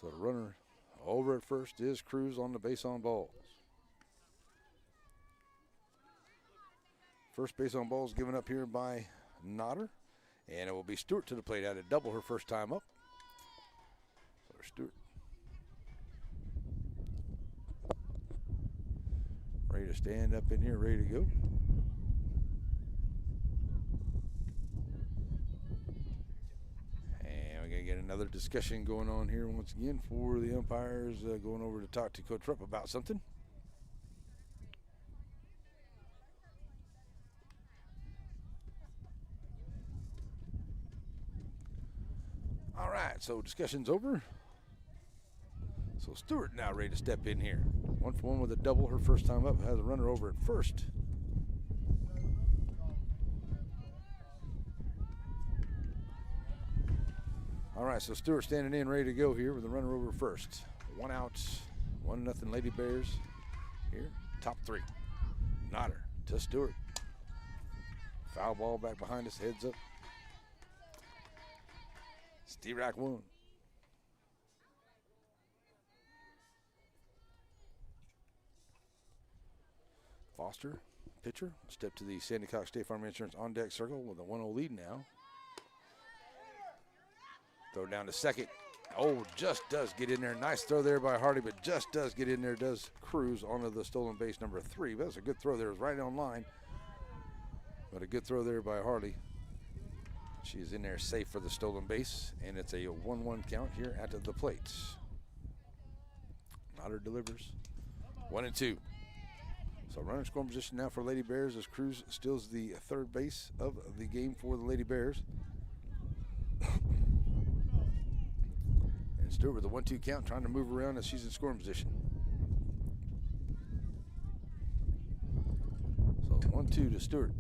So the runner over at first is Cruz on the base on balls. First base on balls given up here by Nodder. And it will be Stewart to the plate. Had to double her first time up. So Stewart. Ready to stand up in here, ready to go. And we're going to get another discussion going on here once again for the umpires going over to talk to Coach Rupp about something. All right, so discussion's over. So Stewart now ready to step in here. 1-for-1 with a double her first time up. Has a runner over at first. All right, so Stewart standing in, ready to go here with a runner over first. 1 out, 1-0 Lady Bears here. Top 3. Nodder to Stewart. Foul ball back behind us, heads up. Steve-Rack 1. Foster, pitcher, step to the Sandy Cox State Farm Insurance on deck circle with a 1-0 lead now. Throw down to second. Oh, just does get in there. Nice throw there by Hardy, but just does get in there. Does Cruz onto the stolen base number 3. But that's a good throw there. It was right on line. But a good throw there by Hardy. She is in there safe for the stolen base, and it's a 1-1 count here at the plate. Nodder delivers. 1-2. So runner scoring position now for Lady Bears as Cruz steals the third base of the game for the Lady Bears. And Stewart with a 1-2 count, trying to move around as she's in scoring position. So 1-2 to Stewart.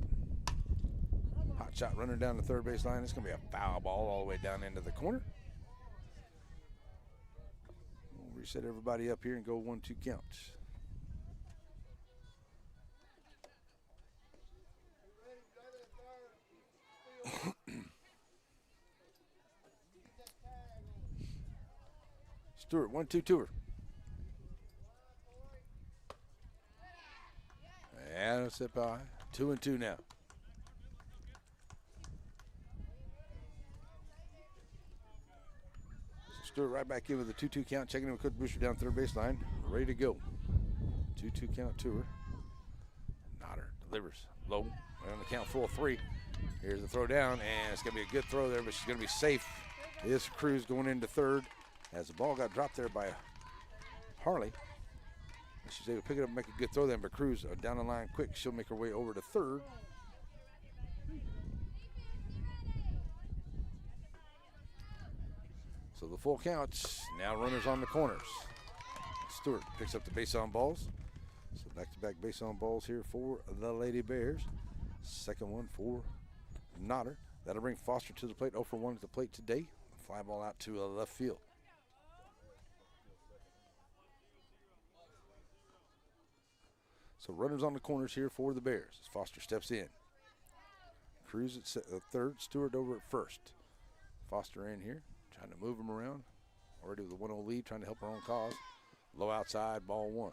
Hot shot runner down the third base line. It's going to be a foul ball all the way down into the corner. We'll reset everybody up here and go 1-2 counts. Stewart, 1-2 to her. And a step by. 2-2 now. Stewart right back in with a 2-2 count, checking in with Coach Booster down third baseline, ready to go. 2-2 count to her. Nodder delivers low, right on the count, full 3. Here's the throw down, and it's going to be a good throw there, but she's going to be safe. This Cruz going into third as the ball got dropped there by Harley. She's able to pick it up and make a good throw there, but Cruz down the line quick. She'll make her way over to third. So the full count, now runners on the corners. Stewart picks up the base on balls. So back-to-back base on balls here for the Lady Bears. Second one for Nodder. That'll bring Foster to the plate, 0-for-1 at the plate today. Fly ball out to left field. So runners on the corners here for the Bears as Foster steps in. Cruz at third, Stewart over at first. Foster in here, trying to move him around. Already with a 1-0 lead, trying to help her own cause. Low outside, ball 1.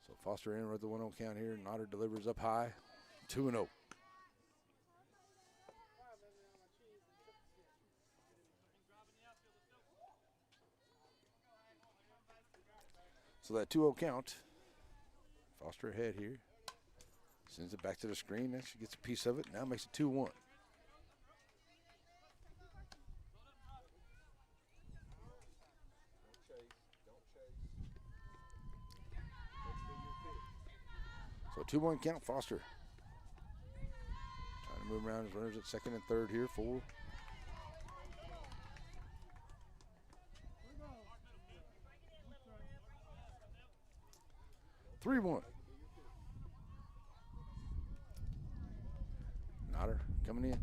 So Foster in with the 1-0 count here. Nodder delivers up high. 2-0. So that 2-0 count. Foster ahead here. Sends it back to the screen. Then she gets a piece of it. Now makes it 2-1. 2-1 count, Foster. Trying to move around his runners at second and third here for 3-1. Notter coming in.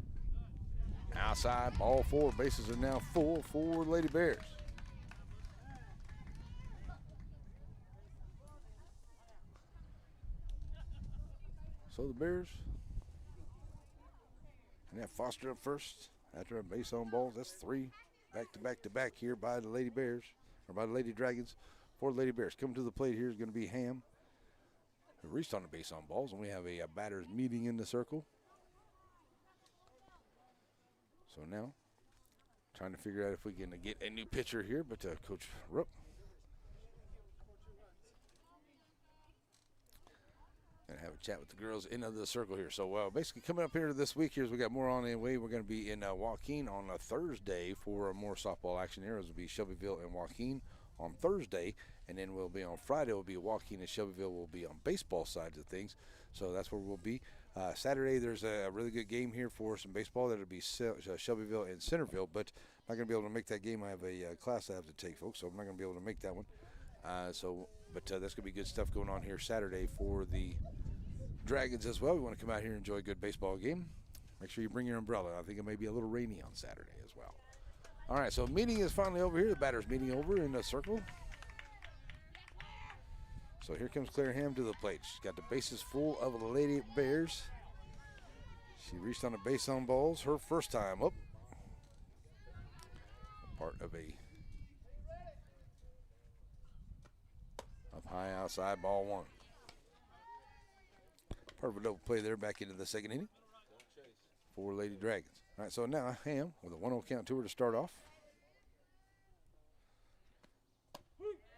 Outside, ball 4. Bases are now full for Lady Bears. So the Bears, and that Foster up first after a base on balls. That's 3 back-to-back here by the Lady Bears, or by the Lady Dragons. For the Lady Bears, coming to the plate here is going to be Ham, who reached on the base on balls, and we have a batters meeting in the circle. So now, trying to figure out if we can get a new pitcher here, but Coach Rupp. Gonna have a chat with the girls in the circle here. So basically coming up here this week here is we got more on the way. We're going to be in Joaquin on a Thursday for more softball action here. It will be Shelbyville and Joaquin on Thursday, and then we'll be on Friday. We'll be Joaquin and Shelbyville. Will be on baseball sides of things. So that's where we'll be. Saturday there's a really good game here for some baseball. That'll be Shelbyville and Centerville, but I'm not going to be able to make that game. I have a class I have to take, folks, so I'm not going to be able to make that one. But that's going to be good stuff going on here Saturday for the Dragons as well. We want to come out here and enjoy a good baseball game. Make sure you bring your umbrella. I think it may be a little rainy on Saturday as well. All right, so meeting is finally over here. The batter's meeting over in the circle. So here comes Claire Ham to the plate. She's got the bases full of the Lady Bears. She reached on a base on balls her first time up. Part of a up high outside ball 1. Part of a double play there back into the second inning for Lady Dragons. All right, so now Ham with a 1-0 count to her to start off.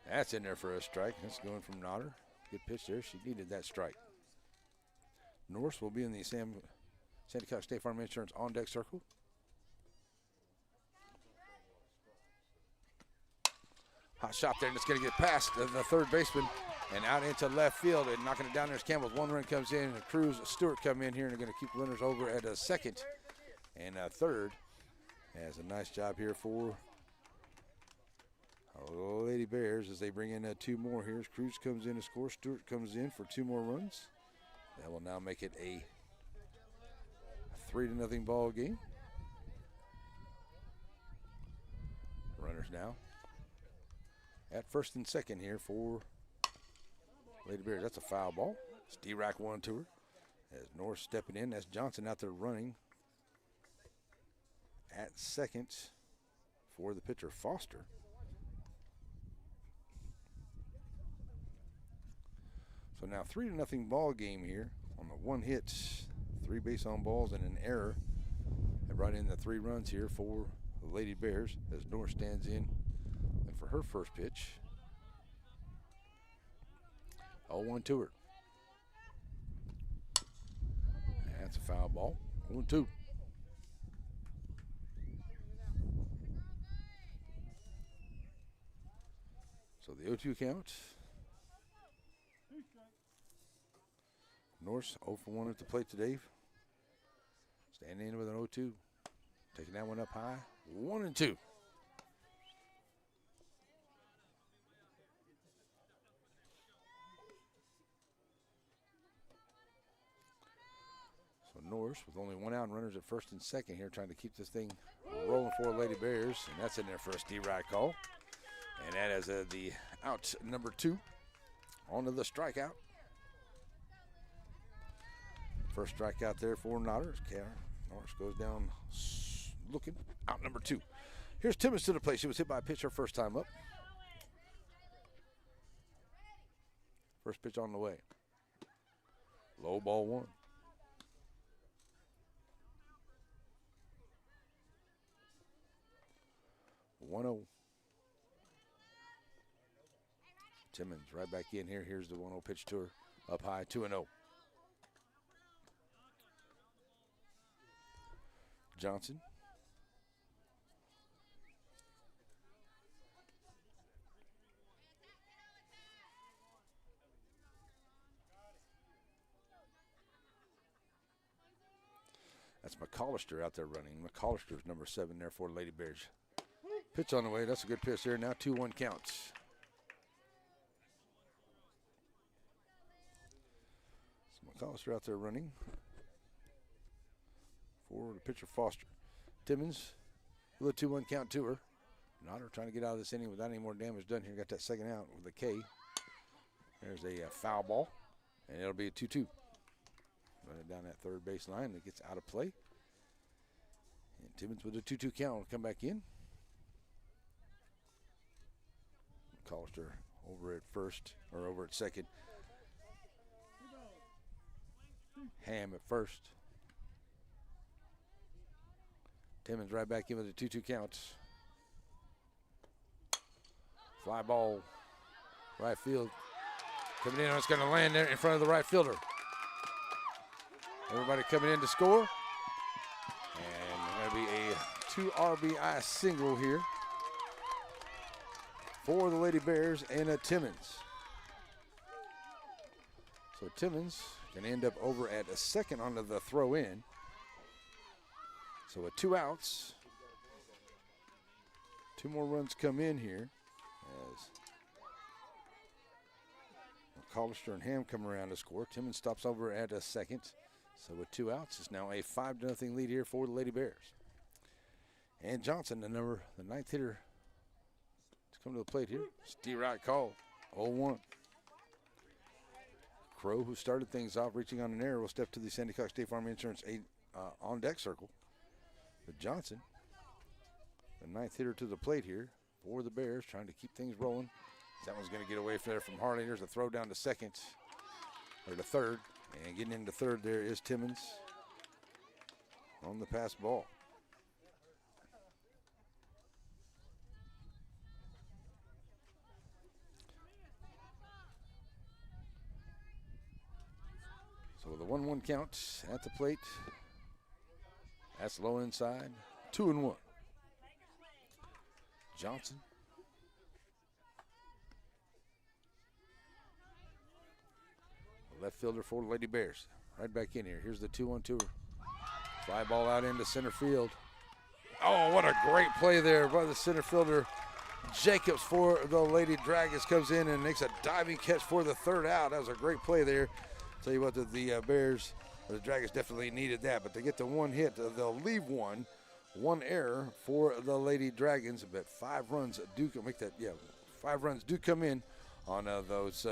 That's in there for a strike. That's going from Notter. Good pitch there. She needed that strike. Norse will be in the Sandy Cox State Farm Insurance on deck circle. Hot shot there, and it's going to get past the third baseman and out into left field, and knocking it down there's Campbell. 1 run comes in, and Cruz Stewart come in here, and they're going to keep runners over at a second and a third. Has a nice job here for Lady Bears as they bring in 2 more here. As Cruz comes in to score. Stewart comes in for 2 more runs. That will now make it a 3-0 ball game. Runners now at first and second here for Lady Bears. That's a foul ball. It's D-Rack 1 to her. As Norris stepping in. That's Johnson out there running at second for the pitcher Foster. So now 3-0 ball game here on the 1 hit, 3 base on balls and an error. They brought in the 3 runs here for the Lady Bears as Norris stands in and for her first pitch. 0-1 to her. That's a foul ball. 1-2. So the 0-2 count. Norse 0 for 1 at the plate today. Standing in with an 0-2. Taking that one up high. 1-2. So Norse with only 1 out and runners at first and second here, trying to keep this thing rolling for Lady Bears. And that's in there for a D-Ride call. And that is the out number 2. On to the strikeout. First strikeout there for Notter. Norris goes down looking. Out number 2. Here's Timmons to the plate. She was hit by a pitch her first time up. First pitch on the way. Low ball 1. Timmons right back in here. Here's the 1-0 pitch to her. Up high, 2-0. Johnson. That's McCollister out there running. McCollister's number 7 there for Lady Bears. Pitch on the way. That's a good pitch there. Now 2-1 counts. So McCollister out there running for the pitcher Foster. Timmons with a 2-1 count to her. Notter trying to get out of this inning without any more damage done here. Got that second out with a K. There's a foul ball, and it'll be a 2-2. Run it down that third base line. It gets out of play. And Timmons with a 2-2 count will come back in. McCollister over at first, or over at second. Ham at first. Timmons right back in with a 2-2 count. Fly ball, right field. Coming in, it's going to land there in front of the right fielder. Everybody coming in to score. And going to be a 2 RBI single here for the Lady Bears and a Timmons. So Timmons going to end up over at a second on the throw in. So with 2 outs, 2 more runs come in here as McCollister and Ham come around to score. Timmons stops over at a second. So with 2 outs, it's now a 5-0 lead here for the Lady Bears. And Johnson, the 9th hitter, to come to the plate here. Steve Wright call, 0-1. Crow, who started things off reaching on an error, will step to the Sandy Cox State Farm Insurance on deck circle. But Johnson, the 9th hitter to the plate here for the Bears, trying to keep things rolling. That one's going to get away from Harley. There's a throw down to second, or to third. And getting into third there is Timmons on the pass ball. So with a 1-1 count at the plate, that's low inside, 2-1. Johnson. Left fielder for the Lady Bears. Right back in here. Here's the 2-1-2. Fly ball out into center field. Oh, what a great play there by the center fielder. Jacobs for the Lady Dragons comes in and makes a diving catch for the 3rd out. That was a great play there. Tell you what, the Bears, or the Dragons definitely needed that. But to get the 1 hit, they'll leave 1 error for the Lady Dragons. But 5 runs do make that, 5 runs do come in on those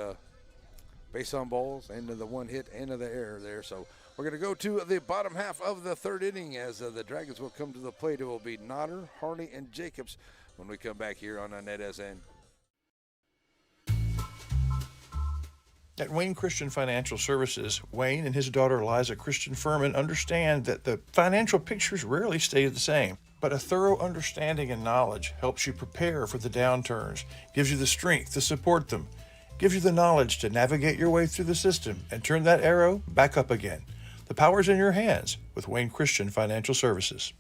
base on balls and the 1 hit and the error there. So we're going to go to the bottom half of the 3rd inning as the Dragons will come to the plate. It will be Notter, Harney, and Jacobs when we come back here on NETSN. At Wayne Christian Financial Services, Wayne and his daughter Liza Christian Furman understand that the financial pictures rarely stay the same, but a thorough understanding and knowledge helps you prepare for the downturns, gives you the strength to support them, gives you the knowledge to navigate your way through the system and turn that arrow back up again. The power's in your hands with Wayne Christian Financial Services.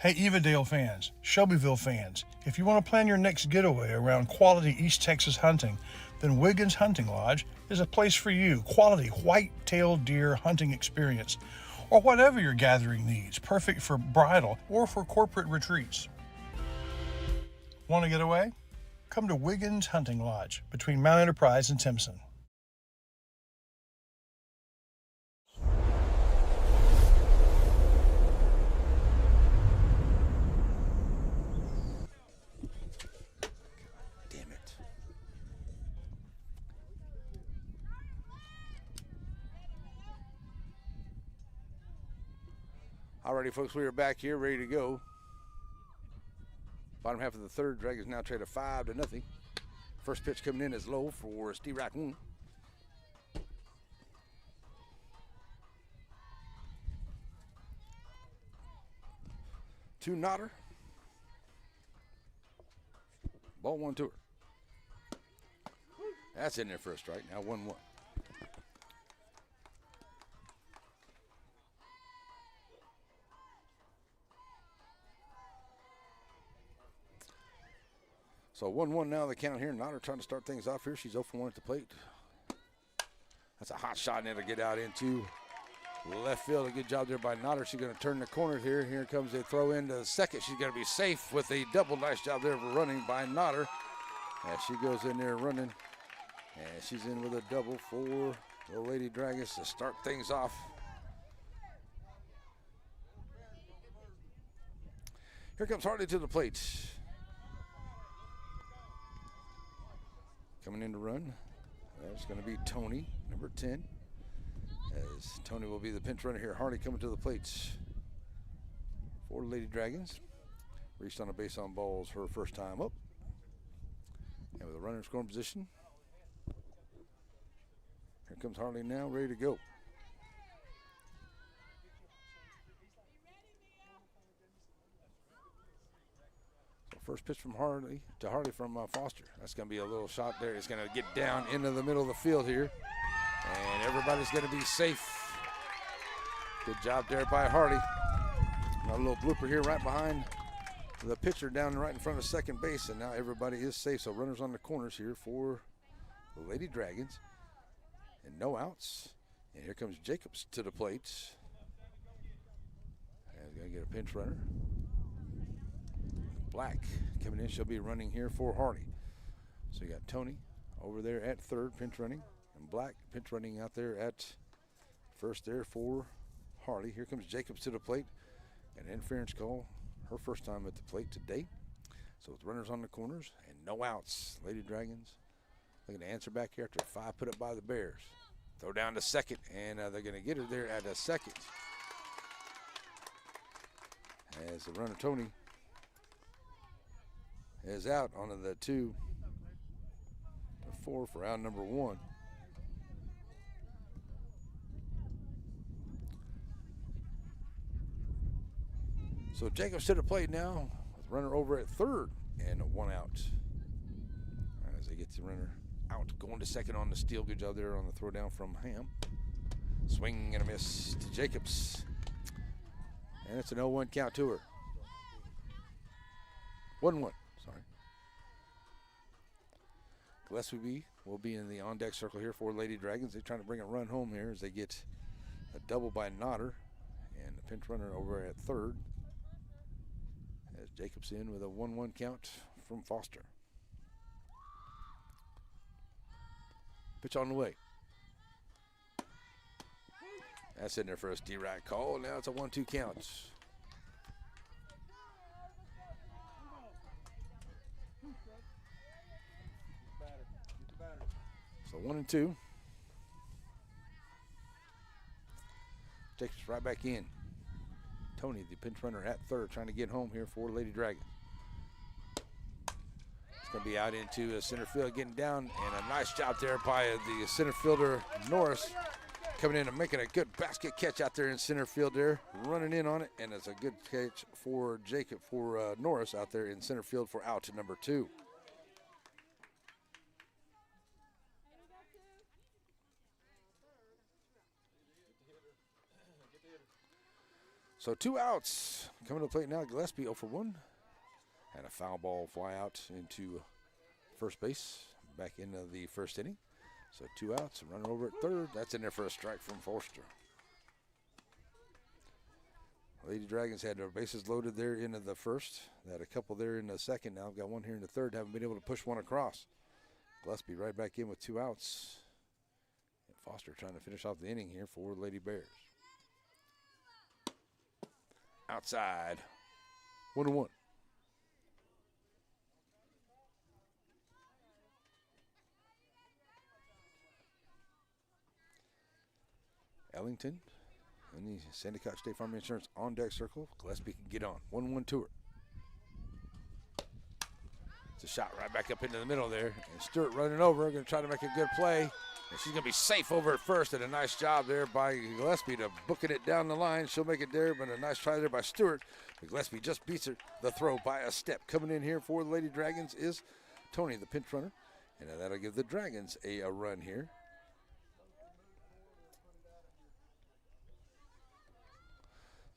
Hey, Evadale fans, Shelbyville fans, if you want to plan your next getaway around quality East Texas hunting, then Wiggins Hunting Lodge is a place for you. Quality white-tailed deer hunting experience, or whatever your gathering needs, perfect for bridal or for corporate retreats. Want to get away? Come to Wiggins Hunting Lodge between Mount Enterprise and Timpson. Alrighty, folks, we are back here, ready to go. Bottom half of the 3rd, Dragons now trade a 5-0. First pitch coming in is low for Steve Raccoon. To Notter. Ball 1 to her. That's in there for a strike. Now 1-1. So 1-1 now the count here. Notter trying to start things off here. She's 0 for 1 at the plate. That's a hot shot, and it'll get out into left field. A good job there by Notter. She's going to turn the corner here. Here comes a throw into second. She's going to be safe with a double. Nice job there for running by Notter. As she goes in there running. And she's in with a double for the Lady Dragons to start things off. Here comes Hartley to the plate. Coming in to run. That's going to be Tony, number 10. As Tony will be the pinch runner here. Hartley coming to the plate for the Lady Dragons. Reached on a base on balls her first time up. And with a runner in scoring position. Here comes Hartley now, ready to go. So first pitch from Hartley to Hartley from Foster. That's going to be a little shot there. It's going to get down into the middle of the field here. And everybody's going to be safe. Good job there by Hartley. A little blooper here right behind the pitcher down right in front of second base. And now everybody is safe. So runners on the corners here for the Lady Dragons. And no outs. And here comes Jacobs to the plate. And he's going to get a pinch runner. Black coming in. She'll be running here for Hartley. So you got Tony over there at third, pinch running. And Black pinch running out there at first there for Hartley. Here comes Jacobs to the plate. An interference call. Her first time at the plate today. So with runners on the corners and no outs. Lady Dragons looking to answer back here after a 5 put up by the Bears. Throw down to second, and they're going to get her there at a second. As the runner Tony is out onto the 2-4 for out number 1. So Jacobs to the plate now with runner over at third and a 1 out. As they get the runner out, going to second on the steal. Good job there on the throw down from Ham. Swing and a miss to Jacobs. And it's an 0-1 count to her. 1-1, sorry. Gillespie will be in the on-deck circle here for Lady Dragons. They're trying to bring a run home here as they get a double by Notter. And the pinch runner over at third. As Jacobs in with a 1-1 count from Foster. Pitch on the way. That's in there for a D-right call. Now it's a 1-2 count. So 1-2. Jacobs right back in. Tony, the pinch runner at third, trying to get home here for Lady Dragon. It's going to be out into center field, getting down, and a nice job there by the center fielder, Norris, coming in and making a good basket catch out there in center field there, running in on it, and it's a good catch for Norris out there in center field for out to number 2. So 2 outs coming to the plate now. Gillespie 0 for 1. And a foul ball fly out into first base back into the first inning. So 2 outs, a runner over at third. That's in there for a strike from Forster. Lady Dragons had their bases loaded there into the first. They had a couple there in the second. Now I've got one here in the third. Haven't been able to push one across. Gillespie right back in with 2 outs. And Foster trying to finish off the inning here for Lady Bears. Outside. 1-1. Ellington in the Sandy-Cott State Farm Insurance on deck circle. Gillespie can get on. 1-1 to her. It's a shot right back up into the middle there. And Stewart running over, going to try to make a good play. And she's going to be safe over at first, and a nice job there by Gillespie to booking it down the line. She'll make it there, but a nice try there by Stewart. But Gillespie just beats her the throw by a step. Coming in here for the Lady Dragons is Tony, the pinch runner. And that'll give the Dragons a run here.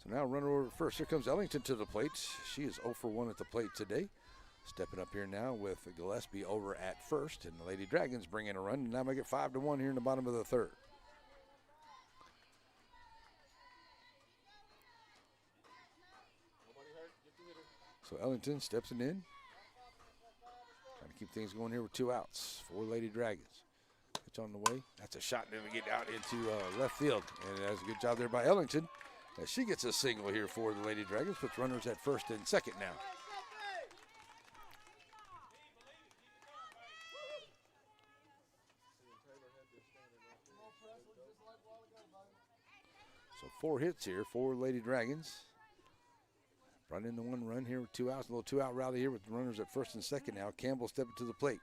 So now runner over at first. Here comes Ellington to the plate. She is 0 for 1 at the plate today. Stepping up here now with Gillespie over at first, and the Lady Dragons bring in a run. And now make it 5-1 here in the bottom of the third. So Ellington steps it in. Trying to keep things going here with 2 outs for Lady Dragons. Pitch on the way. That's a shot to get out into left field. And that's a good job there by Ellington. As she gets a single here for the Lady Dragons. Puts runners at first and second now. So 4 hits here for Lady Dragons. Brought in the 1 run here with 2 outs. A little 2-out rally here with the runners at first and second now. Campbell stepping to the plate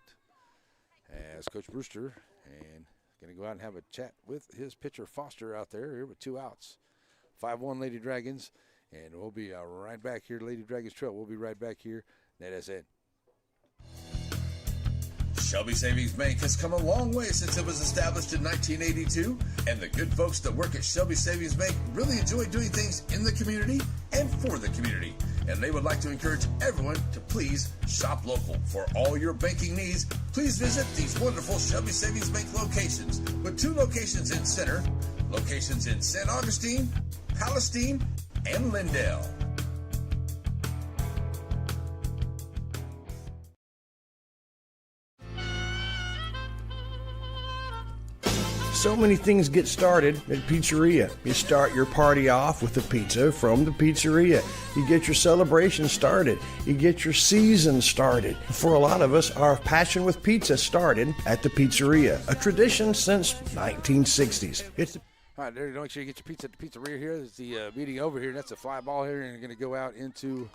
as Coach Brewster, and going to go out and have a chat with his pitcher Foster out there here with 2 outs. 5-1 Lady Dragons, and we'll be right back here. Lady Dragons Trail. We'll be right back here. NETSN. Shelby Savings Bank has come a long way since it was established in 1982, and the good folks that work at Shelby Savings Bank really enjoy doing things in the community and for the community. And they would like to encourage everyone to please shop local. For all your banking needs, please visit these wonderful Shelby Savings Bank locations, with 2 locations in Center, locations in St. Augustine, Palestine, and Lindale. So many things get started at Pizzeria. You start your party off with a pizza from the pizzeria. You get your celebration started. You get your season started. For a lot of us, our passion with pizza started at the pizzeria, a tradition since 1960s. All right, there you go. Make sure you get your pizza at the pizzeria here. There's the meeting over here. That's a fly ball here, and you're going to go out into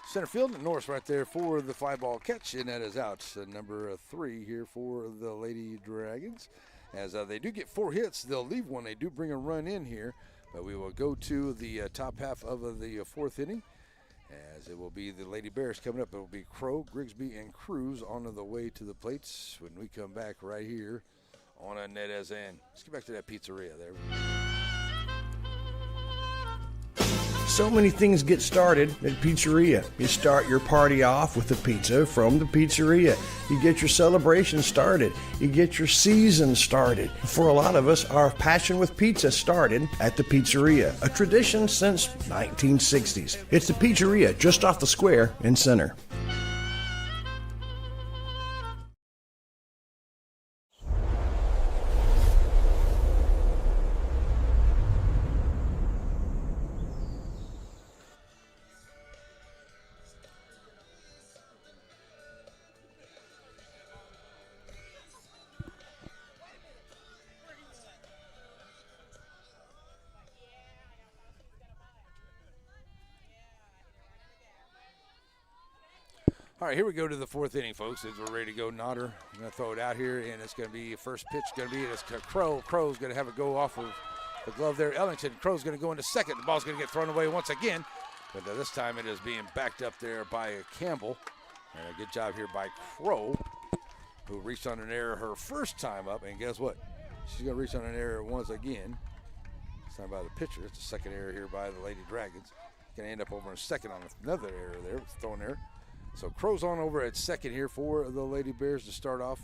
center field. And Norris right there for the fly ball catch, and that is out. Number 3 here for the Lady Dragons. As they do get 4 hits, they'll leave 1. They do bring a run in here, but we will go to the top half of the 4th inning, as it will be the Lady Bears coming up. It will be Crow, Grigsby, and Cruz on the way to the plates when we come back right here on a NETSN. Let's get back to that pizzeria there. So many things get started at Pizzeria. You start your party off with a pizza from the pizzeria. You get your celebration started. You get your season started. For a lot of us, our passion with pizza started at the pizzeria, a tradition since 1960s. It's the Pizzeria just off the square in Center. All right, here we go to the 4th inning, folks, as we're ready to go. Nodder, I'm going to throw it out here, and it's going to be first pitch going to be it's Crow. Crow's going to have it go off of the glove there. Ellington, Crow's going to go into second. The ball's going to get thrown away once again, but this time it is being backed up there by Campbell. And a good job here by Crow, who reached on an error her first time up, and guess what? She's going to reach on an error once again. This time by the pitcher. It's the second error here by the Lady Dragons. Going to end up over in second on another error there, throwing error. So Crow's on over at second here for the Lady Bears to start off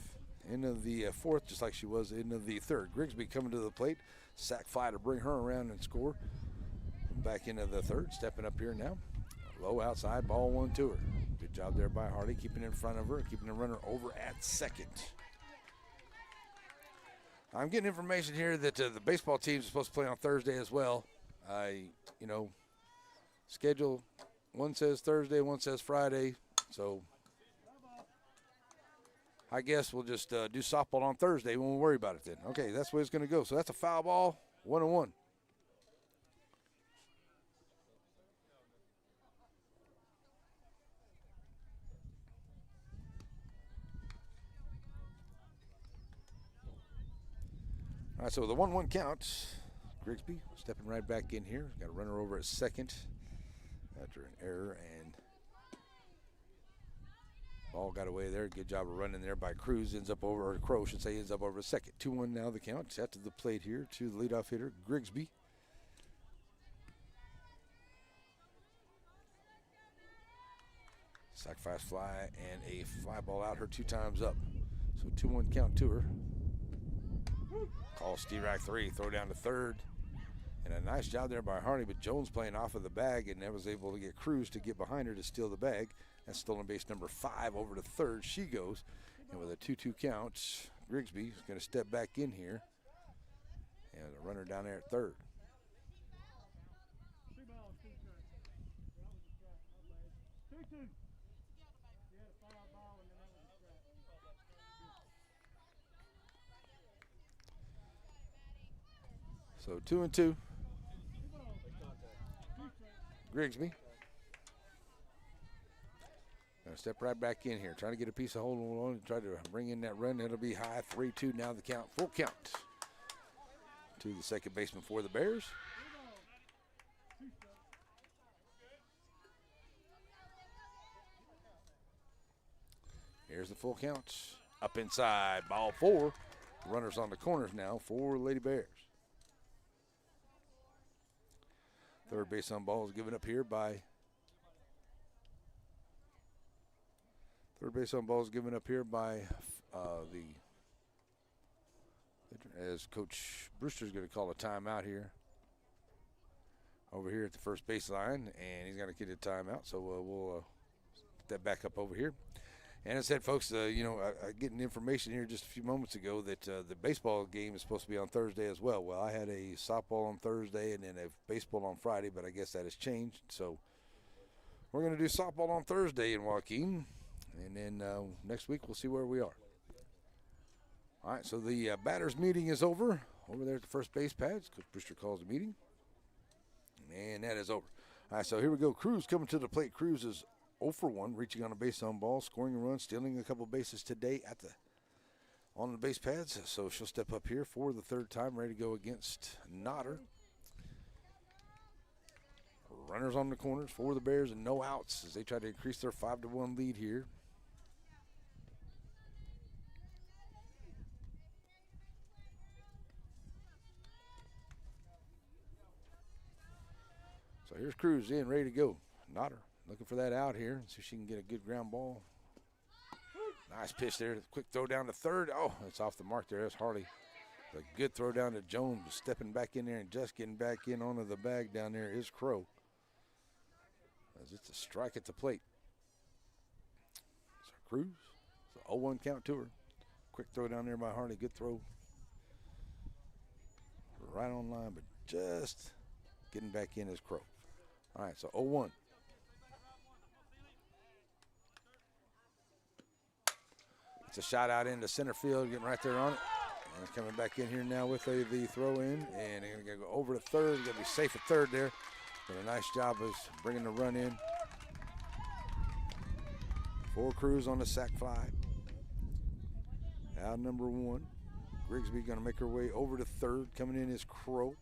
into the 4th, just like she was into the 3rd. Grigsby coming to the plate, sac fly to bring her around and score. Back into the 3rd, stepping up here now. Low outside, ball 1 to her. Good job there by Hardy, keeping in front of her, keeping the runner over at second. I'm getting information here that the baseball team is supposed to play on Thursday as well. Schedule, one says Thursday, one says Friday. So I guess we'll just do softball on Thursday. We won't worry about it then. Okay, that's where it's going to go. So that's a foul ball, 1-1. All right, so with a 1-1 count, Grigsby stepping right back in here. Got a runner over at second after an error, and ball got away there. Good job of running there by Cruz. Ends up over, or Crow should say, ends up over a second. 2-1 now the count. It's out to the plate here to the leadoff hitter, Grigsby. Sacrifice fly and a fly ball out, her 2 times up. So 2-1 count to her. Call Steve Rack 3, throw down to third. And a nice job there by Harney, but Jones playing off of the bag and was able to get Cruz to get behind her to steal the bag. That's stolen base number 5 over to third. She goes, and with a 2-2 count, Grigsby is going to step back in here. And a runner down there at third. So 2-2. Grigsby. Gonna step right back in here, trying to get a piece of hold on, try to bring in that run. It'll be high, 3-2 now the count, full count to the second baseman for the Bears. Here's the full count. Up inside, ball 4. Runners on the corners now for Lady Bears. Third base on ball is given up here by as Coach Brewster's going to call a timeout here over here at the first baseline, and he's going to get a timeout. So we'll step back up over here. And I said, folks, I getting information here just a few moments ago that the baseball game is supposed to be on Thursday as well. Well, I had a softball on Thursday and then a baseball on Friday, but I guess that has changed. So we're going to do softball on Thursday in Joaquin, and then next week we'll see where we are. All right, so the batters meeting is over there at the first base pads. Coach Brewster calls the meeting, and that is over. All right, so here we go. Cruz coming to the plate. Cruz is 0 for 1, reaching on a base on ball, scoring a run, stealing a couple bases today on the base pads. So she'll step up here for the third time, ready to go against Nodder. Runners on the corners for the Bears and no outs as they try to increase their 5-1 lead here. So here's Cruz in, ready to go. Nodder looking for that out here, see if she can get a good ground ball. Nice pitch there. Quick throw down to third. Oh, it's off the mark there. That's Harley. A good throw down to Jones, stepping back in there and just getting back in onto the bag down there is Crow. As it's a strike at the plate. So Cruz, it's a 0-1 count to her. Quick throw down there by Harley. Good throw. Right on line, but just getting back in is Crow. All right, so 0-1. It's a shot out into center field, getting right there on it. And coming back in here now with the throw in. And they're going to go over to third. Going to be safe at third there. But a nice job of bringing the run in. 4 Cruz on the sac fly. Out number 1. Grigsby going to make her way over to third. Coming in is Crow.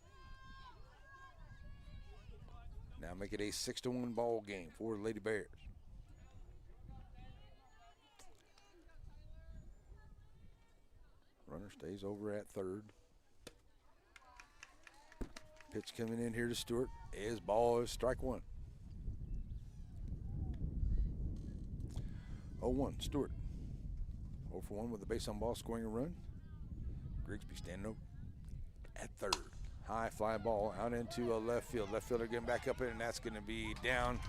Now make it a 6-1 ball game for the Lady Bears. Runner stays over at third. Pitch coming in here to Stewart. His ball is strike 1. 0-1, Stewart. 0 for 1 with the base on ball, scoring a run. Grigsby standing over at third. High fly ball out into left field. Left fielder getting back up in, and that's going to be down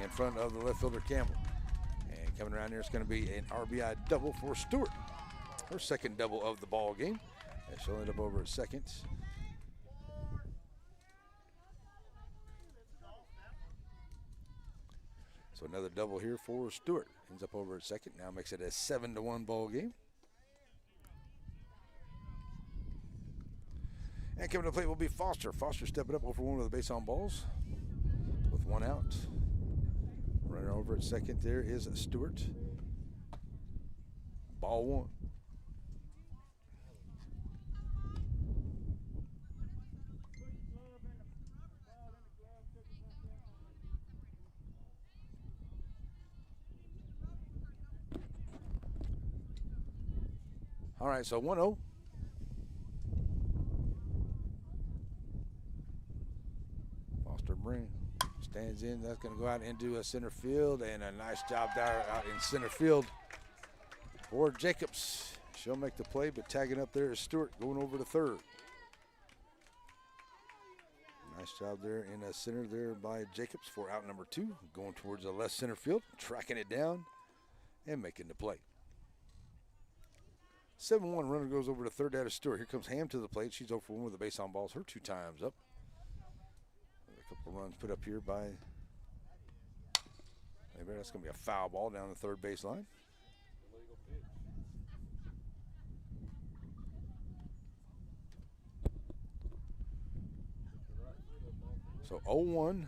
in front of the left fielder Campbell. And coming around here, it's going to be an RBI double for Stewart. Her second double of the ball game. And she'll end up over at second. So another double here for Stewart. Ends up over at second. Now makes it a 7-1 ball game. And coming to the plate will be Foster. Foster stepping up over 1 of the base on balls with 1 out. Runner over at second there is Stewart. Ball 1. All right, so 1-0. Foster Stands in. That's going to go out into a center field, and a nice job there out in center field for Jacobs. She'll make the play, but tagging up there is Stewart going over to third. Nice job there in the center there by Jacobs for out number 2, going towards the left center field, tracking it down and making the play. 7-1 runner goes over to third out of Stewart. Here comes Ham to the plate. She's 0 for 1 with the base on balls. Her 2 times up. A couple runs put up here by. That's going to be a foul ball down the third baseline. So 0-1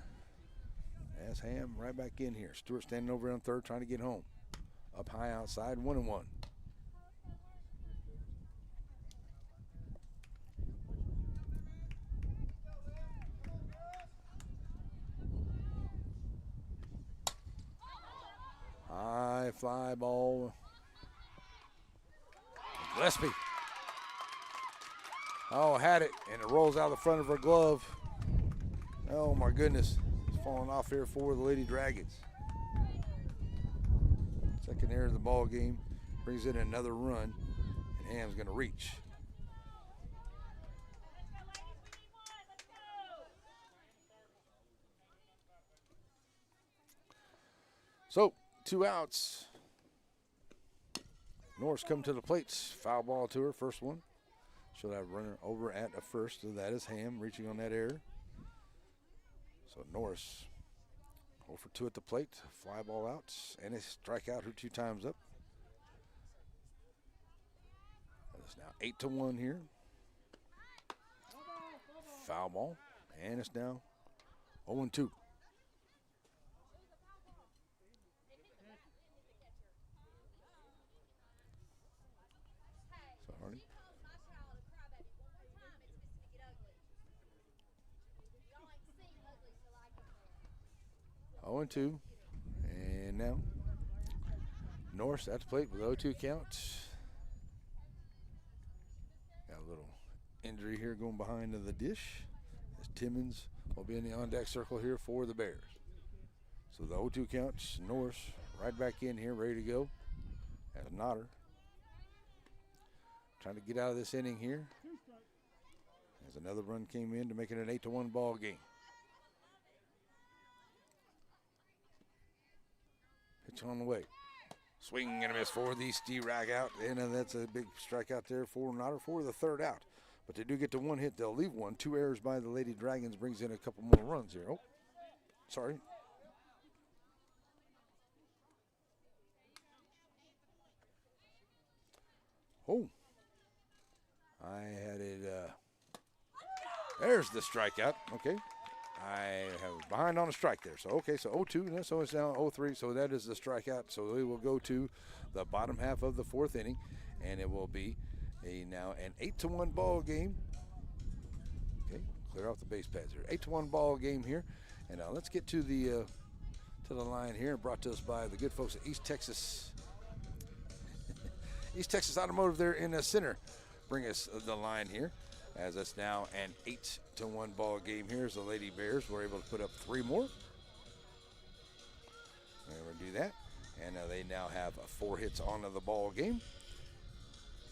as Ham right back in here. Stewart standing over on third trying to get home. Up high outside, 1-1. High fly ball. Gillespie. Oh, had it, and it rolls out the front of her glove. Oh, my goodness. It's falling off here for the Lady Dragons. Second error of the ball game. Brings in another run, and Ham's going to reach. So, 2 outs. Norris come to the plate. Foul ball to her, first one. She'll have a runner over at a first, so that is Ham reaching on that error. So Norris 0 for 2 at the plate, fly ball out, and a strikeout, her 2 times up. It's now 8-1 here. Foul ball, and it's now 0-2. Sorry. 0-2, and now Norris at the plate with 0-2 count. Got a little injury here going behind the dish as Timmons will be in the on-deck circle here for the Bears. So the 0-2 counts, Norris right back in here, ready to go as Nodder. Trying to get out of this inning here as another run came in to make it an 8-1 ball game. Pitch on the way. Swing and a miss for the Stee-Rag out. And that's a big strikeout there for Nodder for the third out. But they do get to 1 hit. They'll leave 1. 2 errors by the Lady Dragons brings in a couple more runs here. Oh, sorry. Oh. I had it. There's the strikeout. Okay. I have behind on a strike there. So, okay, so 0-2, so it's now 0-3. So that is the strikeout. So we will go to the bottom half of the 4th inning, and it will be now an 8-1 ball game. Okay, clear off the base pads here. 8-1 ball game here. And now let's get to the line here, brought to us by the good folks at East Texas. East Texas Automotive there in the center. Bring us the line here, as it's now an 8-1 ball game here as the Lady Bears were able to put up 3 more. They will do that. And they now have 4 hits on the ball game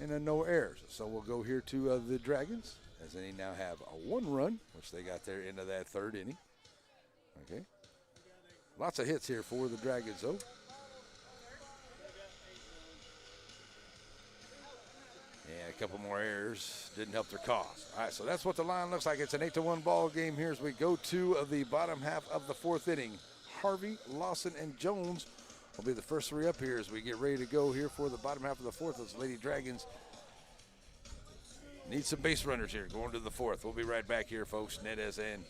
and no errors. So we'll go here to the Dragons, as they now have a 1 run, which they got there into that 3rd inning. Okay. Lots of hits here for the Dragons, though. And a couple more errors didn't help their cause. All right, so that's what the line looks like. It's an 8-1 ball game here as we go to the bottom half of the 4th inning. Harvey, Lawson, and Jones will be the first 3 up here as we get ready to go here for the bottom half of the 4th. Those Lady Dragons need some base runners here going to the 4th. We'll be right back here, folks. NETSN.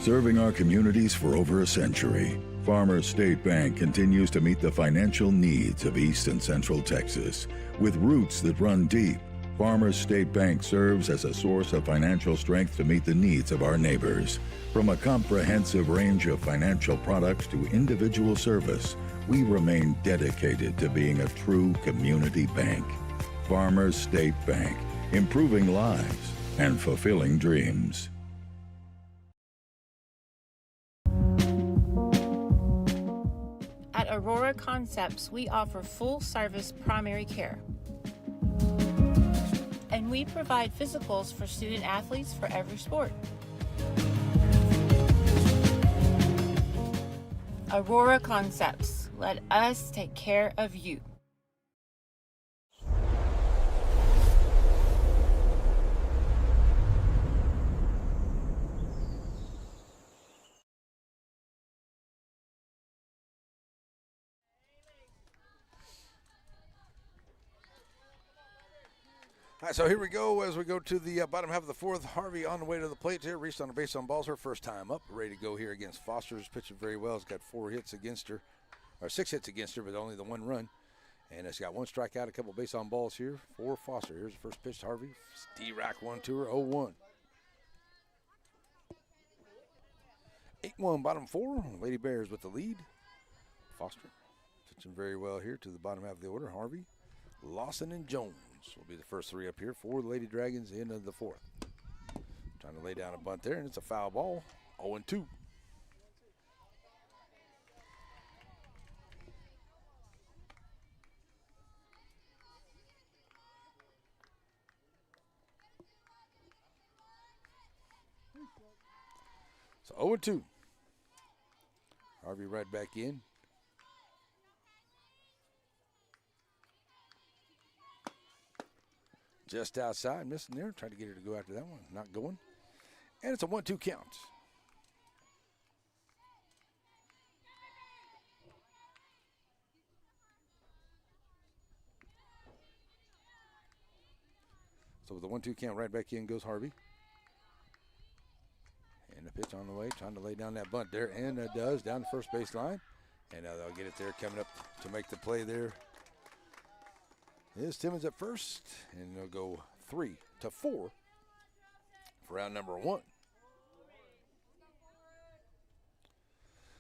Serving our communities for over a century, Farmers State Bank continues to meet the financial needs of East and Central Texas. With roots that run deep, Farmers State Bank serves as a source of financial strength to meet the needs of our neighbors. From a comprehensive range of financial products to individual service, we remain dedicated to being a true community bank. Farmers State Bank, improving lives and fulfilling dreams. Aurora Concepts, we offer full-service primary care. And we provide physicals for student athletes for every sport. Aurora Concepts, let us take care of you. All right, so here we go as we go to the bottom half of the fourth. Harvey on the way to the plate here. Reached on a base on balls, her first time up. Ready to go here against Foster's pitching very well. Has got 4 hits against her, or 6 hits against her, but only the 1 run. And it's got 1 strikeout, a couple base on balls here for Foster. Here's the first pitch to Harvey. D-Rack 1 to her, 0-1. 8-1, bottom 4. Lady Bears with the lead. Foster pitching very well here to the bottom half of the order. Harvey, Lawson, and Jones will be the first 3 up here for the Lady Dragons in the 4th. Trying to lay down a bunt there, and it's a foul ball. 0-2. So 0-2. Harvey right back in. Just outside, missing there. Trying to get her to go after that one. Not going. And it's a 1-2 count. So with the 1-2 count, right back in goes Harvey. And the pitch on the way, trying to lay down that bunt there. And it does, down the first base line. And they'll get it there, coming up to make the play there. Is Timmons at first, and they'll go 3-4 for round number 1.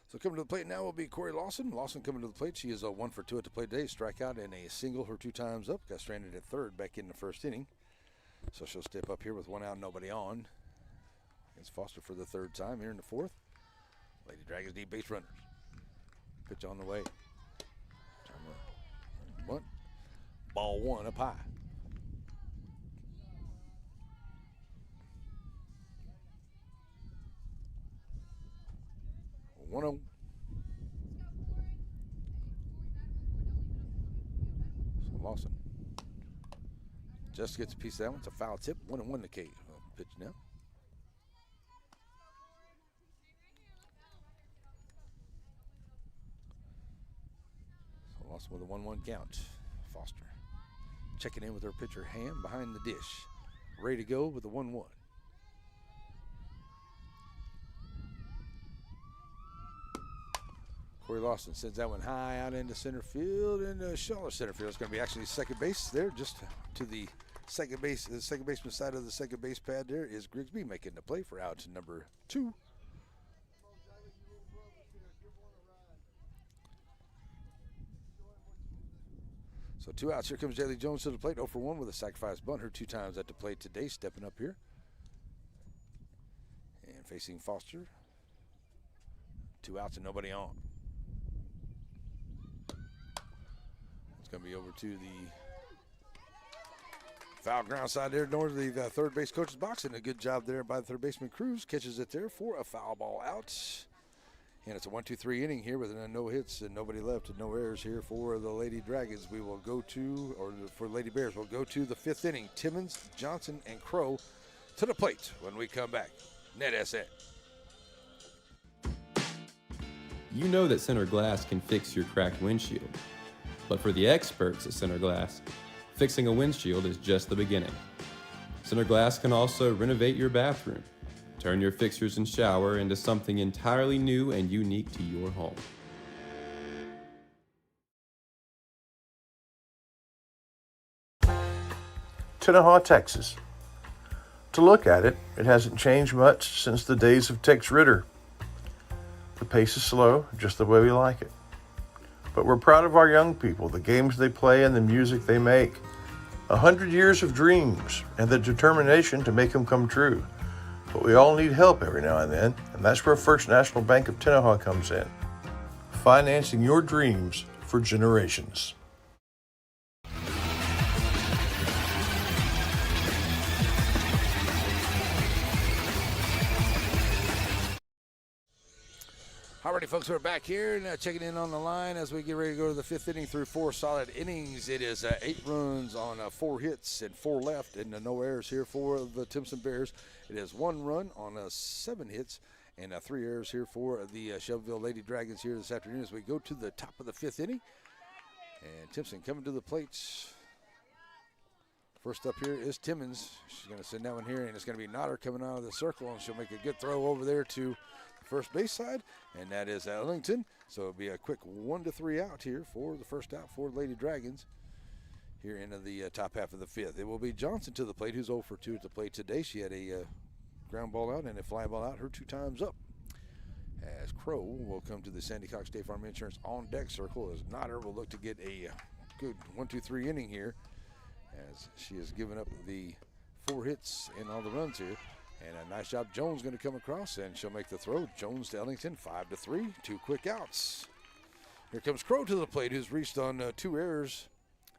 So coming to the plate now will be Corey Lawson. Lawson coming to the plate. She is a 1 for 2 at the plate today. Strikeout and a single her 2 times up. Got stranded at third back in the first inning. So she'll step up here with 1 out, nobody on. Against Foster for the 3rd time here in the 4th. Lady Dragons deep base runners. Pitch on the way. Bunt. Ball 1 up high. 1-0. So Lawson just gets a piece of that one. It's a foul tip. 1-1 the K. Pitch now. So Lawson with a 1-1 count. Foster checking in with her pitcher Ham behind the dish. Ready to go with the 1-1. Corey Lawson sends that one high out into center field, and shallow center field. It's going to be actually second base there, just to the second base, the second baseman side of the second base pad. There is Grigsby making the play for out number 2. So 2 outs. Here comes Jaylee Jones to the plate, 0 for 1 with a sacrifice bunt. Her 2 times at the plate today, stepping up here. And facing Foster. 2 outs and nobody on. It's going to be over to the foul ground side there, north of the third base coach's box. And a good job there by the third baseman Cruz. Catches it there for a foul ball out. And it's a 1-2-3 inning here with no hits and nobody left and no errors here for the Lady Dragons. We will go to, or for Lady Bears, we'll go to the 5th inning. Timmons, Johnson, and Crow to the plate when we come back. NETSN. You know that Center Glass can fix your cracked windshield. But for the experts at Center Glass, fixing a windshield is just the beginning. Center Glass can also renovate your bathroom. Turn your fixtures and shower into something entirely new and unique to your home. Tenaha, Texas. To look at it, it hasn't changed much since the days of Tex Ritter. The pace is slow, just the way we like it. But we're proud of our young people, the games they play and the music they make. 100 years of dreams and the determination to make them come true. But we all need help every now and then, and that's where First National Bank of Tenaha comes in. financing your dreams for generations. Alrighty, folks, we're back here and checking in on the line as we get ready to go to the fifth inning through 4 solid innings. It is 8 runs on 4 hits and 4 left, and no errors here for the Timpson Bears. It is 1 run on 7 hits and 3 errors here for the Shelbyville Lady Dragons here this afternoon as we go to the top of the 5th inning. And Timpson coming to the plates. First up here is Timmons. She's going to send that one here, and it's going to be Notter coming out of the circle, and she'll make a good throw over there to first base side, and that is Ellington. So it'll be a quick 1-3 out here for the first out for Lady Dragons here into the top half of the 5th. It will be Johnson to the plate, who's 0 for 2 at the plate today. She had a ground ball out and a fly ball out, her 2 times up. As Crow will come to the Sandy Cox State Farm Insurance on deck circle, as Notter will look to get a good 1-2-3 inning here, as she has given up the 4 hits and all the runs here. And a nice job. Jones going to come across, and she'll make the throw. Jones to Ellington, 5-3, 2 quick outs. Here comes Crow to the plate, who's reached on 2 errors.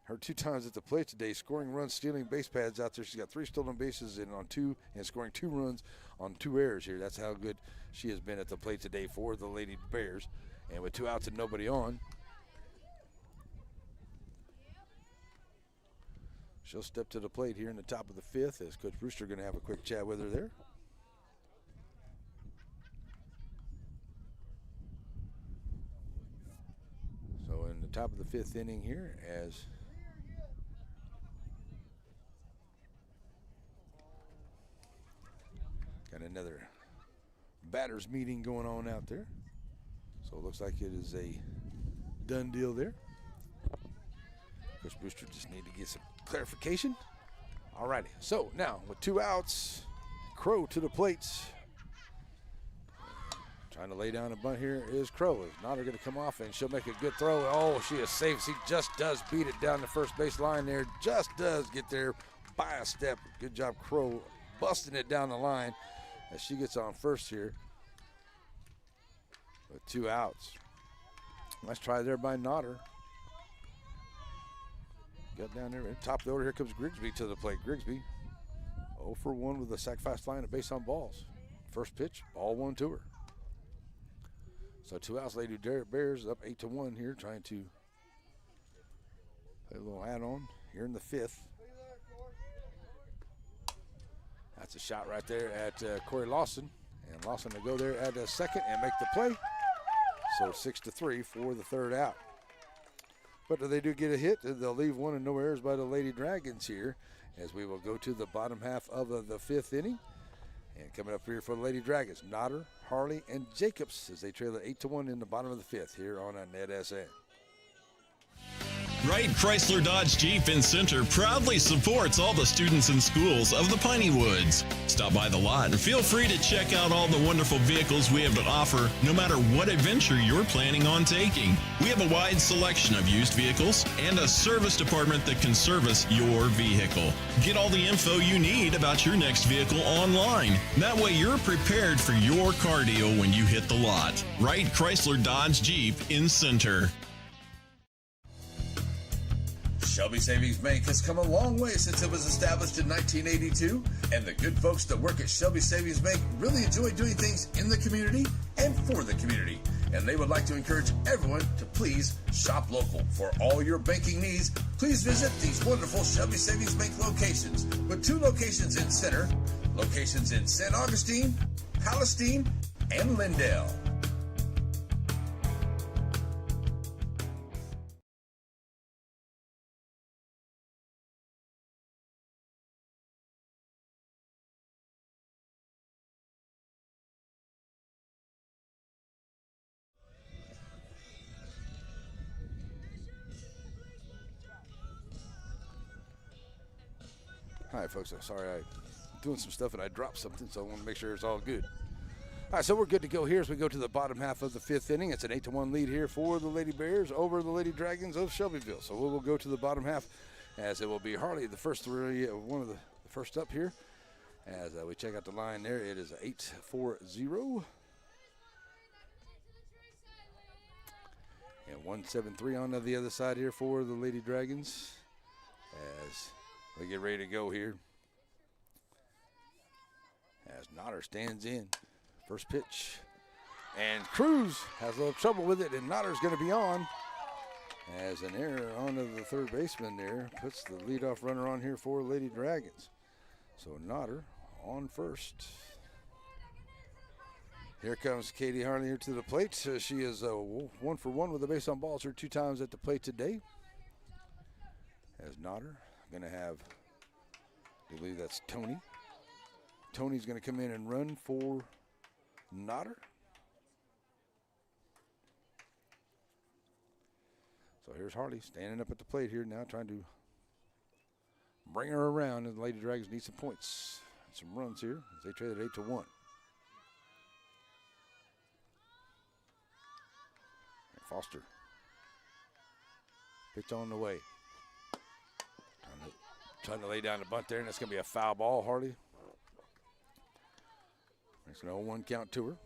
Her 2 times at the plate today, scoring runs, stealing base pads out there. She's got 3 stolen bases and on 2, and scoring 2 runs on 2 errors here. That's how good she has been at the plate today for the Lady Bears. And with 2 outs and nobody on, she'll step to the plate here in the top of the 5th as Coach Brewster going to have a quick chat with her there. So in the top of the 5th inning here, as got another batters meeting going on out there. So it looks like it is a done deal there. Coach Brewster just need to get some clarification. All righty, so now with 2 outs, Crow to the plates. Trying to lay down a bunt here is Crow. Is Notter going to come off, and she'll make a good throw. Oh, she is safe. She just does beat it down the first base line there. Just does get there by a step. Good job, Crow, busting it down the line as she gets on first here with 2 outs. Nice try there by Notter. Got down there, top of the order, here comes Grigsby to the plate. Grigsby 0 for 1 with a sac fly fly and a base on balls. First pitch, ball 1 to her. So 2 outs, Lady Bears up 8-1 here, trying to play a little add-on here in the 5th. That's a shot right there at Corey Lawson. And Lawson will go there at a second and make the play. So 6-3 for the 3rd out. But they do get a hit. They'll leave 1 and no errors by the Lady Dragons here as we will go to the bottom half of the 5th inning. And coming up here for the Lady Dragons, Notter, Harley, and Jacobs as they trail at 8-1 in the bottom of the 5th here on NETSN. Wright Chrysler Dodge Jeep in Center proudly supports all the students and schools of the Piney Woods. Stop by the lot and feel free to check out all the wonderful vehicles we have to offer, no matter what adventure you're planning on taking. We have a wide selection of used vehicles and a service department that can service your vehicle. Get all the info you need about your next vehicle online. That way you're prepared for your car deal when you hit the lot. Wright Chrysler Dodge Jeep in Center. Shelby Savings Bank has come a long way since it was established in 1982, and the good folks that work at Shelby Savings Bank really enjoy doing things in the community and for the community. And they would like to encourage everyone to please shop local. For all your banking needs, please visit these wonderful Shelby Savings Bank locations, with 2 locations in Center, locations in St. Augustine, Palestine, and Lindale. All right, folks, sorry, I'm doing some stuff and I dropped something, so I want to make sure it's all good. All right, so we're good to go here as we go to the bottom half of the 5th inning. It's an 8-1 lead here for the Lady Bears over the Lady Dragons of Shelbyville. So we will go to the bottom half as it will be Harley, the first three, one of the first up here. As we check out the line there, it is 8-4-0. And 1-7-3 on to the other side here for the Lady Dragons as we get ready to go here. As Notter stands in. First pitch. And Cruz has a little trouble with it, and Notter's going to be on. As an error onto the third baseman there puts the leadoff runner on here for Lady Dragons. So Notter on first. Here comes Katie Harley here to the plate. She is 1 for 1 with a base on balls her 2 times at the plate today. As Notter going to have, I believe that's Tony. Tony's going to come in and run for Notter. So here's Harley standing up at the plate here now, trying to bring her around, and the Lady Dragons need some points, some runs here as they trail it 8-1. Foster. Pitch on the way. Trying to lay down the bunt there, and that's going to be a foul ball, Harley. It's an 0-1 count to her.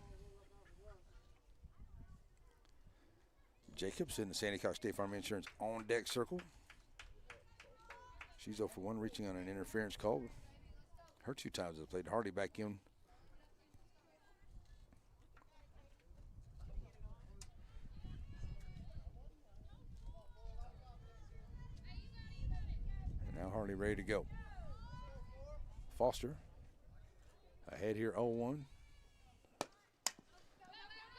Jacobs in the Sandy Cox State Farm Insurance on deck circle. She's 0 for 1, reaching on an interference call. Her 2 times have played. Harley back in. And now Harley ready to go. Foster ahead here, 0-1.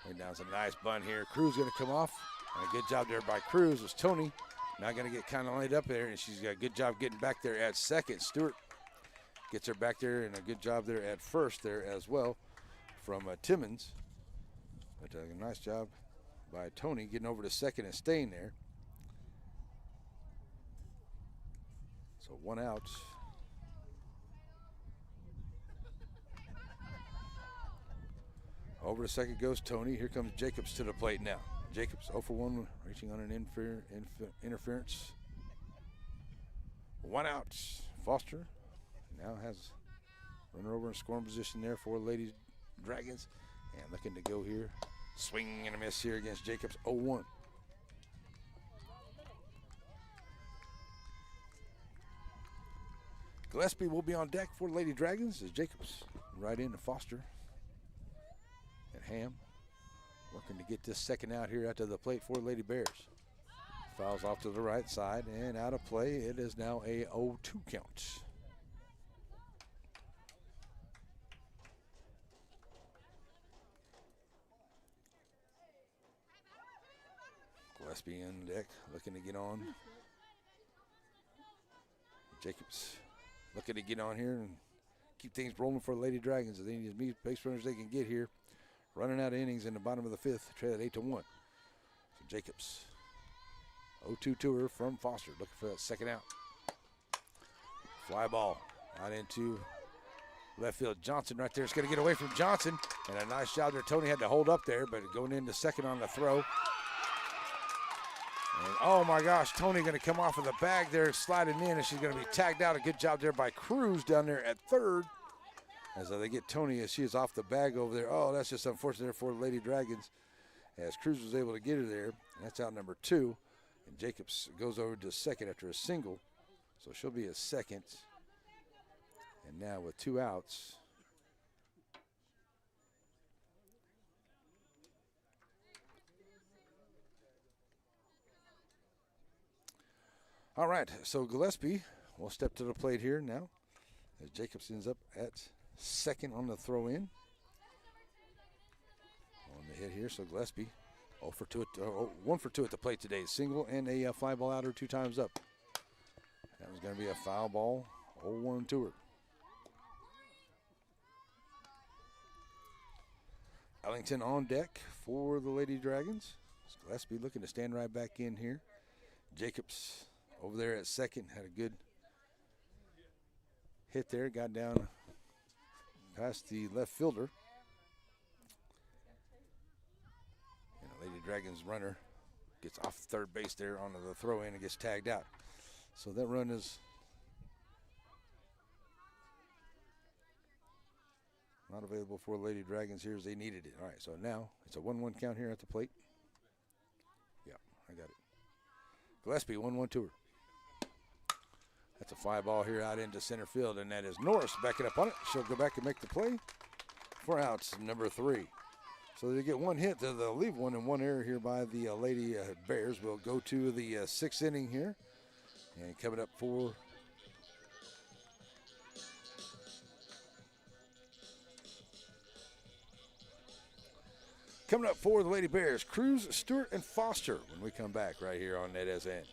And down some nice bunt here. Cruz going to come off. And a good job there by Cruz as Tony now going to get kind of laid up there, and she's got a good job getting back there at second. Stewart gets her back there, and a good job there at first there as well from Timmons. But a nice job by Tony getting over to second and staying there. So 1 out. Over to second goes Tony. Here comes Jacobs to the plate now. Jacobs 0 for 1, reaching on an interference. 1 out. Foster now has runner over in scoring position there for Lady Dragons. And looking to go here. Swing and a miss here against Jacobs, 0-1. Gillespie will be on deck for Lady Dragons as Jacobs right into Foster. And Ham working to get this second out here out to the plate for Lady Bears. Fouls off to the right side and out of play. It is now a 0-2 count. Gillespie on deck, looking to get on. Jacobs looking to get on here and keep things rolling for Lady Dragons. They need as many base runners they can get here. Running out of innings in the bottom of the 5th, trail at 8-1. So Jacobs, 0-2 to her from Foster, looking for that second out. Fly ball out into left field. Johnson right there is going to get away from Johnson, and a nice job there. Tony had to hold up there, but going into second on the throw. And oh my gosh, Tony going to come off of the bag there, sliding in, and she's going to be tagged out. A good job there by Cruz down there at third. As they get Tony as she is off the bag over there. Oh, that's just unfortunate there for the Lady Dragons. As Cruz was able to get her there. And that's out number 2. And Jacobs goes over to second after a single. So she'll be a second. And now with 2 outs. All right, so Gillespie will step to the plate here now. As Jacobs ends up at second on the throw in. On the hit here, so Gillespie 1 for 2 at the plate today. Single and a fly ball out her 2 times up. That was going to be a foul ball, 0-1 to her. Ellington on deck for the Lady Dragons. So Gillespie looking to stand right back in here. Jacobs over there at second had a good hit there, got down past the left fielder. And the Lady Dragons runner gets off third base there onto the throw in and gets tagged out. So that run is not available for Lady Dragons here as they needed it. All right, so now it's a 1-1 count here at the plate. Yeah, I got it. Gillespie, 1-1 to her. That's a fly ball here out into center field, and that is Norris backing up on it. She'll go back and make the play. 4 outs, number 3. So they get 1 hit. They'll leave 1 and 1 error here by the Lady Bears. We'll go to the 6th inning here. And coming up for the Lady Bears, Cruz, Stewart, and Foster when we come back right here on NETSN.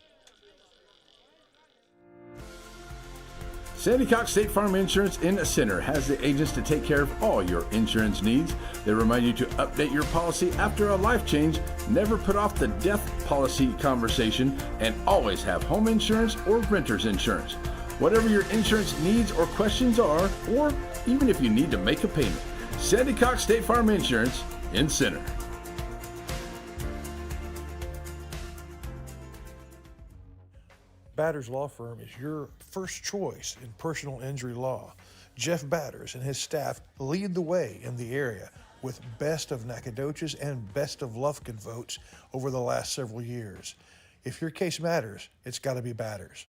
Sandy Cox State Farm Insurance in the Center has the agents to take care of all your insurance needs. They remind you to update your policy after a life change, never put off the death policy conversation, and always have home insurance or renter's insurance. Whatever your insurance needs or questions are, or even if you need to make a payment, Sandy Cox State Farm Insurance in Center. Batters Law Firm is your first choice in personal injury law. Jeff Batters and his staff lead the way in the area with best of Nacogdoches and best of Lufkin votes over the last several years. If your case matters, it's got to be Batters.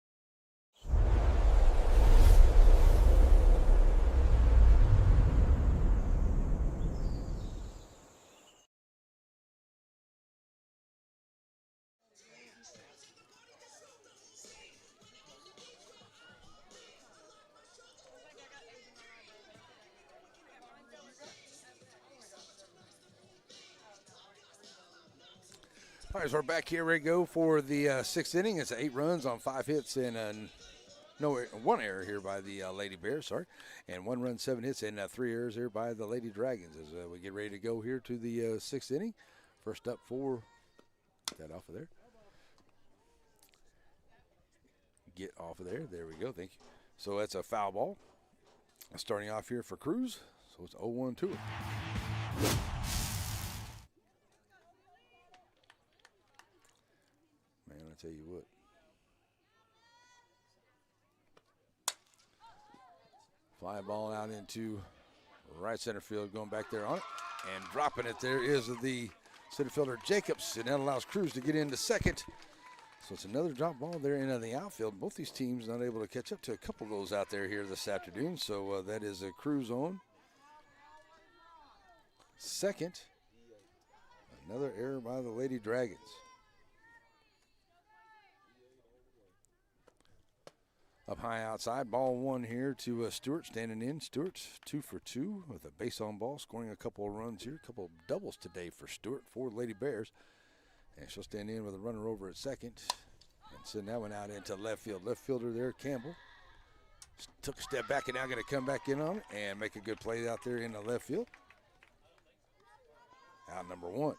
All right, so we're back here, ready to go for the 6th inning. It's 8 runs on 5 hits and 1 error here by the Lady Bears, and 1 run, 7 hits, and 3 errors here by the Lady Dragons as we get ready to go here to the 6th inning. First up for, get that off of there. Get off of there. There we go. Thank you. So that's a foul ball. Starting off here for Cruz. So it's 0-1 to it. Man, I tell you what. Fly ball out into right center field, going back there on it. And dropping it there is the center fielder Jacobs. And that allows Cruz to get into second. So it's another drop ball there into the outfield. Both these teams not able to catch up to a couple of those out there here this afternoon. So that is a Cruz on second. Another error by the Lady Dragons. Up high outside, ball 1 here to Stewart standing in. Stewart's 2 for 2 with a base on ball, scoring a couple of runs here. A couple of doubles today for Stewart for Lady Bears. And she'll stand in with a runner over at second. And send that one out into left field. Left fielder there, Campbell. Took a step back and now going to come back in on it and make a good play out there in the left field. Out number 1.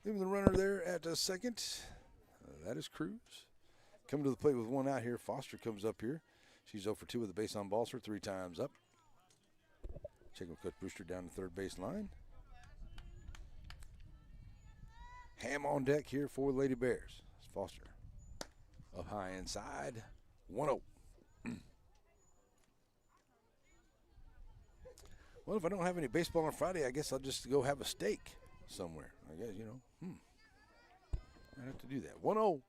Leaving the runner there at second. That is Cruz. Coming to the plate with 1 out here. Foster comes up here. She's 0 for 2 with a base on balls for 3 times up. Checking with Coach Brewster down the third base line. Ham on deck here for Lady Bears. It's Foster. Up high inside. 1-0. Well, if I don't have any baseball on Friday, I guess I'll just go have a steak somewhere. I guess, I have to do that. 1-0.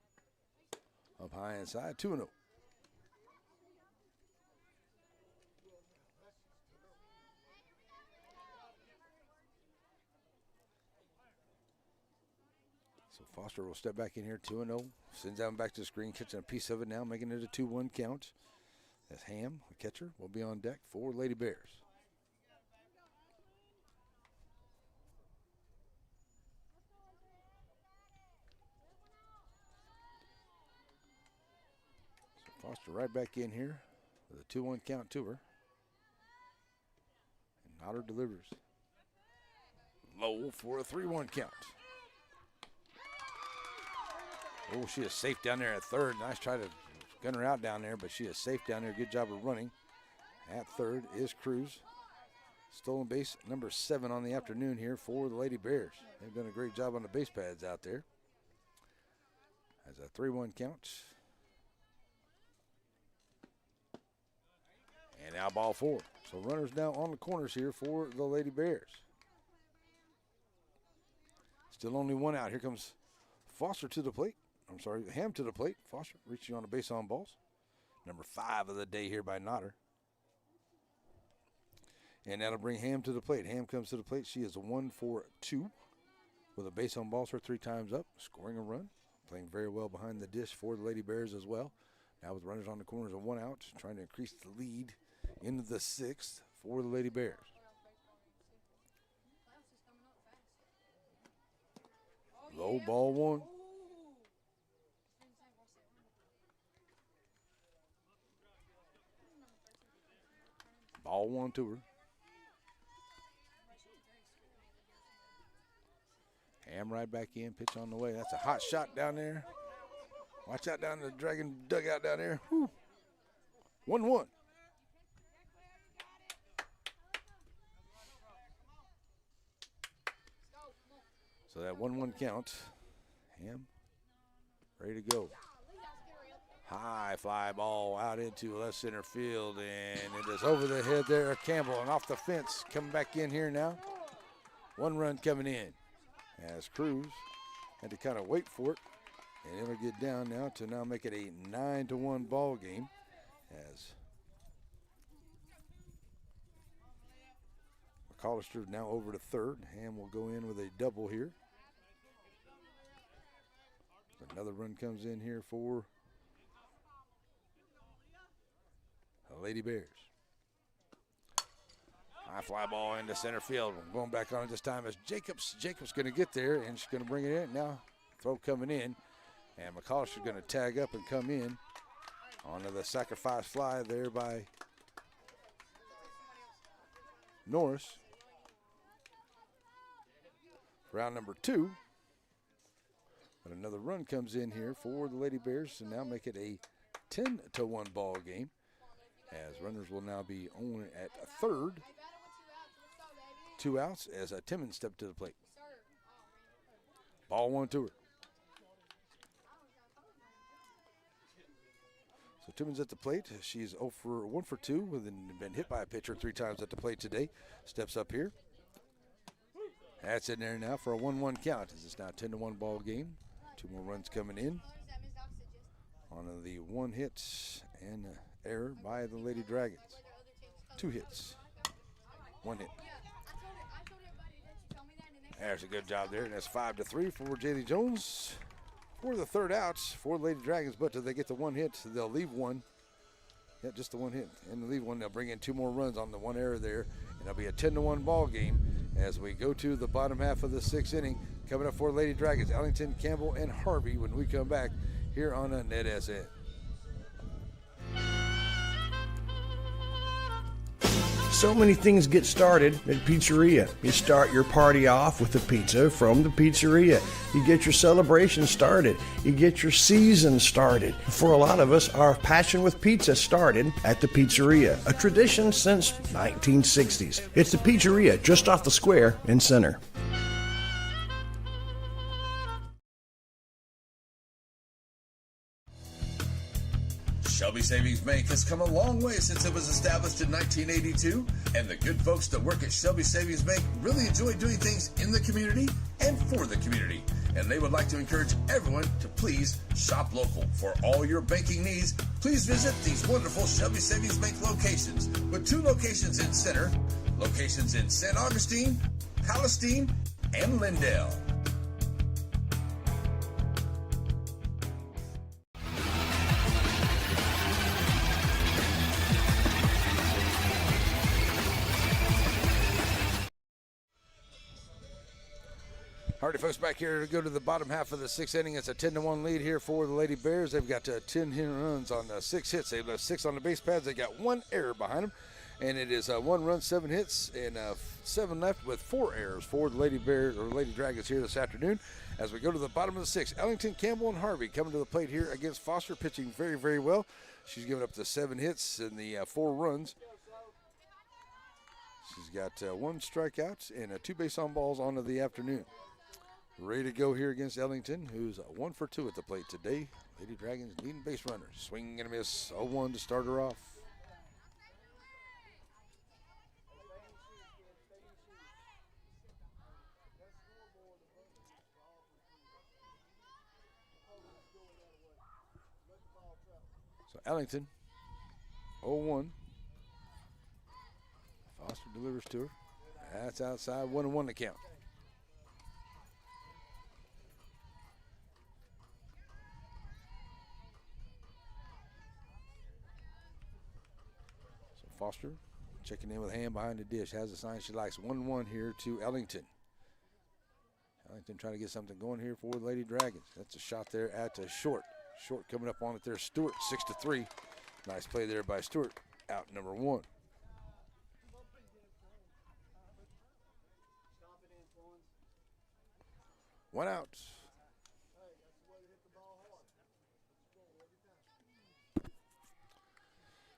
Up high inside. 2-0. So Foster will step back in here, 2-0. Sends that one back to the screen, catching a piece of it now, making it a 2-1 count. That's Ham, the catcher, will be on deck for Lady Bears. So Foster right back in here with a 2-1 count to her. And Otter delivers. Low for a 3-1 count. Oh, she is safe down there at third. Nice try to gun her out down there, but she is safe down there. Good job of running. At third is Cruz. Stolen base number 7 on the afternoon here for the Lady Bears. They've done a great job on the base pads out there. As a 3-1 count. And now ball 4. So runners now on the corners here for the Lady Bears. Still only one out. Here comes Foster to the plate. I'm sorry, Ham to the plate. Foster reaching on a base on balls. Number 5 of the day here by Nodder. And that'll bring Ham to the plate. Ham comes to the plate. She is a 1-for-2 with a base on balls her 3 times up, scoring a run. Playing very well behind the dish for the Lady Bears as well. Now with runners on the corners of 1 out, trying to increase the lead into the 6th for the Lady Bears. Low ball 1. Ball 1 to her. Ham right back in, pitch on the way. That's a hot shot down there. Watch out down the Dragon dugout down there. 1-1. So that 1-1 count. Ham ready to go. High fly ball out into left center field, and it is over the head there of Campbell and off the fence. Coming back in here now. 1 run coming in as Cruz had to kind of wait for it, and it'll get down now to now make it a 9-1 ball game as McCollister now over to third. Ham will go in with a double here. Another run comes in here for the Lady Bears. High fly ball into center field. Going back on it this time is Jacobs. Jacobs going to get there, and she's going to bring it in. Now throw coming in, and McCollister's going to tag up and come in onto the sacrifice fly there by Norris. Round number 2. But another run comes in here for the Lady Bears to now make it a 10-1 ball game, as runners will now be on at third. 2 outs as Timmons stepped to the plate. Ball 1 to her. So Timmons at the plate. She's 1 for 2, with been hit by a pitcher 3 times at the plate today. Steps up here. That's in there now for a 1-1 count. As it's now a 10-1 ball game. 2 more runs coming in on the 1 hit and error by the Lady Dragons. 2 hits, 1 hit. There's a good job there, and that's 5-3 for Jaylee Jones for the 3rd outs for the Lady Dragons. But if they get the 1 hit, they'll leave 1. Yeah, just the 1 hit and leave 1. They'll bring in 2 more runs on the 1 error there, and it'll be a 10-1 ball game as we go to the bottom half of the 6th inning. Coming up for Lady Dragons, Ellington, Campbell, and Harvey when we come back here on a NETSN. So many things get started at Pizzeria. You start your party off with a pizza from the pizzeria. You get your celebration started. You get your season started. For a lot of us, our passion with pizza started at the Pizzeria, a tradition since 1960s. It's the Pizzeria just off the square in Center. Shelby Savings Bank has come a long way since it was established in 1982, and the good folks that work at Shelby Savings Bank really enjoy doing things in the community and for the community. And they would like to encourage everyone to please shop local. For all your banking needs, please visit these wonderful Shelby Savings Bank locations, with 2 locations in Center, locations in St. Augustine, Palestine, and Lindale. Alrighty, folks, back here to go to the bottom half of the 6th inning. It's a 10-1 lead here for the Lady Bears. They've got 10 runs on 6 hits. They've left 6 on the base pads. They got 1 error behind them, and it is 1 run, 7 hits, and 7 left with 4 errors for the Lady Bears or Lady Dragons here this afternoon. As we go to the bottom of the 6th, Ellington, Campbell, and Harvey coming to the plate here against Foster, pitching very, very well. She's given up the 7 hits and the 4 runs. She's got 1 strikeout and 2 base on balls onto the afternoon. Ready to go here against Ellington, who's 1 for 2 at the plate today. Lady Dragons leading base runners. Swing and a miss, 0-1 to start her off. So Ellington, 0-1. Foster delivers to her. That's outside, 1-1 to count. So Foster checking in with a hand behind the dish. Has a sign she likes. 1-1 here to Ellington. Ellington trying to get something going here for the Lady Dragons. That's a shot there at short. Short coming up on it there. Stewart, 6-3. Nice play there by Stewart. Out number 1. One out.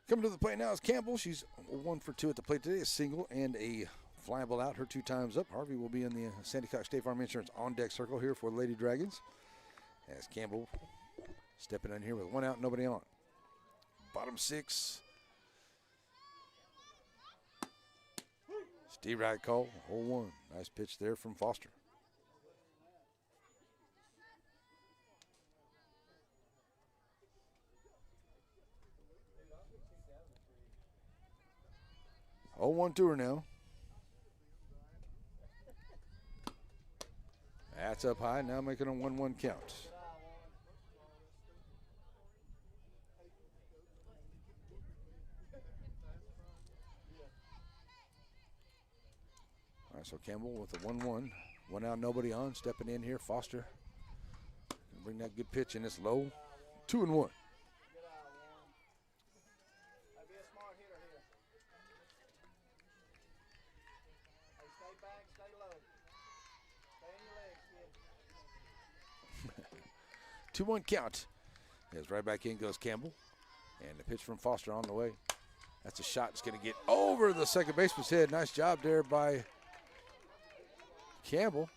Coming to the plate now is Campbell. She's 1 for 2 at the plate today. A single and a fly ball out. Her 2 times up. Harvey will be in the Sandy Cox State Farm Insurance on-deck circle here for the Lady Dragons. As Campbell stepping in here with 1 out, nobody on. Bottom 6. Steve Wright call, 0-1. Nice pitch there from Foster. Oh, 1 to her now. That's up high, now making a 1-1 count. All right, so Campbell with a 1-1. 1 out, nobody on. Stepping in here, Foster. Bring that good pitch in. It's low. 2-1. Stay 2-1 count. As right back in goes Campbell. And the pitch from Foster on the way. That's a shot that's going to get over the second baseman's head. Nice job there by Campbell.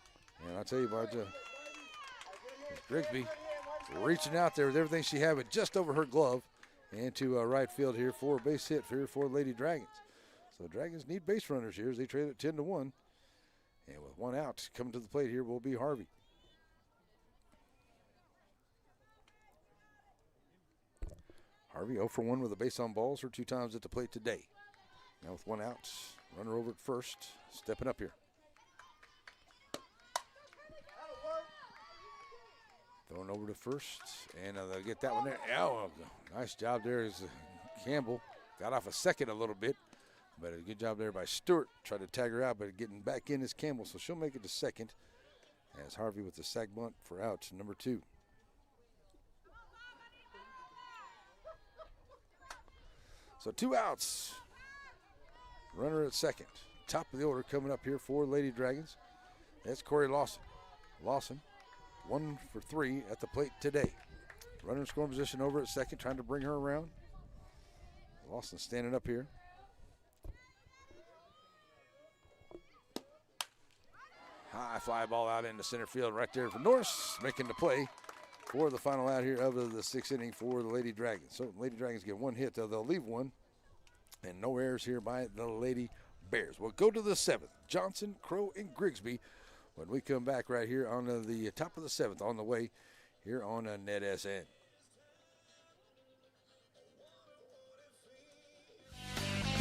And I'll tell you about Grigsby reaching out there with everything she had, but just over her glove. And to right field here for a base hit here for Lady Dragons. So Dragons need base runners here as they trade it 10-1. And with 1 out, coming to the plate here will be Harvey. Harvey 0 for 1 with a base on balls, her 2 times at the plate today. Now with 1 out, runner over at first, stepping up here. Throwing over to first, and they'll get that one there. Oh, nice job there as Campbell got off a second a little bit, but a good job there by Stewart. Tried to tag her out, but getting back in is Campbell, so she'll make it to second as Harvey with the sac bunt for out number 2. So 2 outs. Runner at second. Top of the order coming up here for Lady Dragons. That's Corey Lawson. Lawson, 1 for 3 at the plate today. Runner in scoring position over at second, trying to bring her around. Lawson standing up here. High fly ball out into center field right there for Norris, making the play for the final out here of the 6th inning for the Lady Dragons. So Lady Dragons get 1 hit, though they'll leave 1. And no errors here by the Lady Bears. We'll go to the 7th. Johnson, Crow, and Grigsby when we come back right here on the top of the 7th on the way here on NETSN.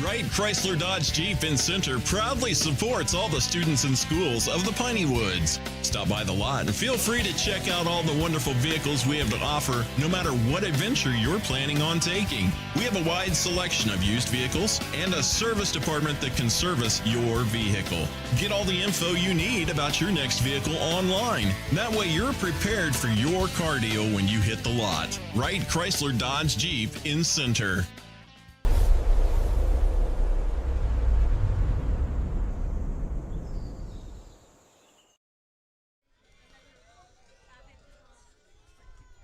Wright Chrysler Dodge Jeep in Center proudly supports all the students and schools of the Piney Woods. Stop by the lot and feel free to check out all the wonderful vehicles we have to offer, no matter what adventure you're planning on taking. We have a wide selection of used vehicles and a service department that can service your vehicle. Get all the info you need about your next vehicle online. That way you're prepared for your car deal when you hit the lot. Wright Chrysler Dodge Jeep in Center.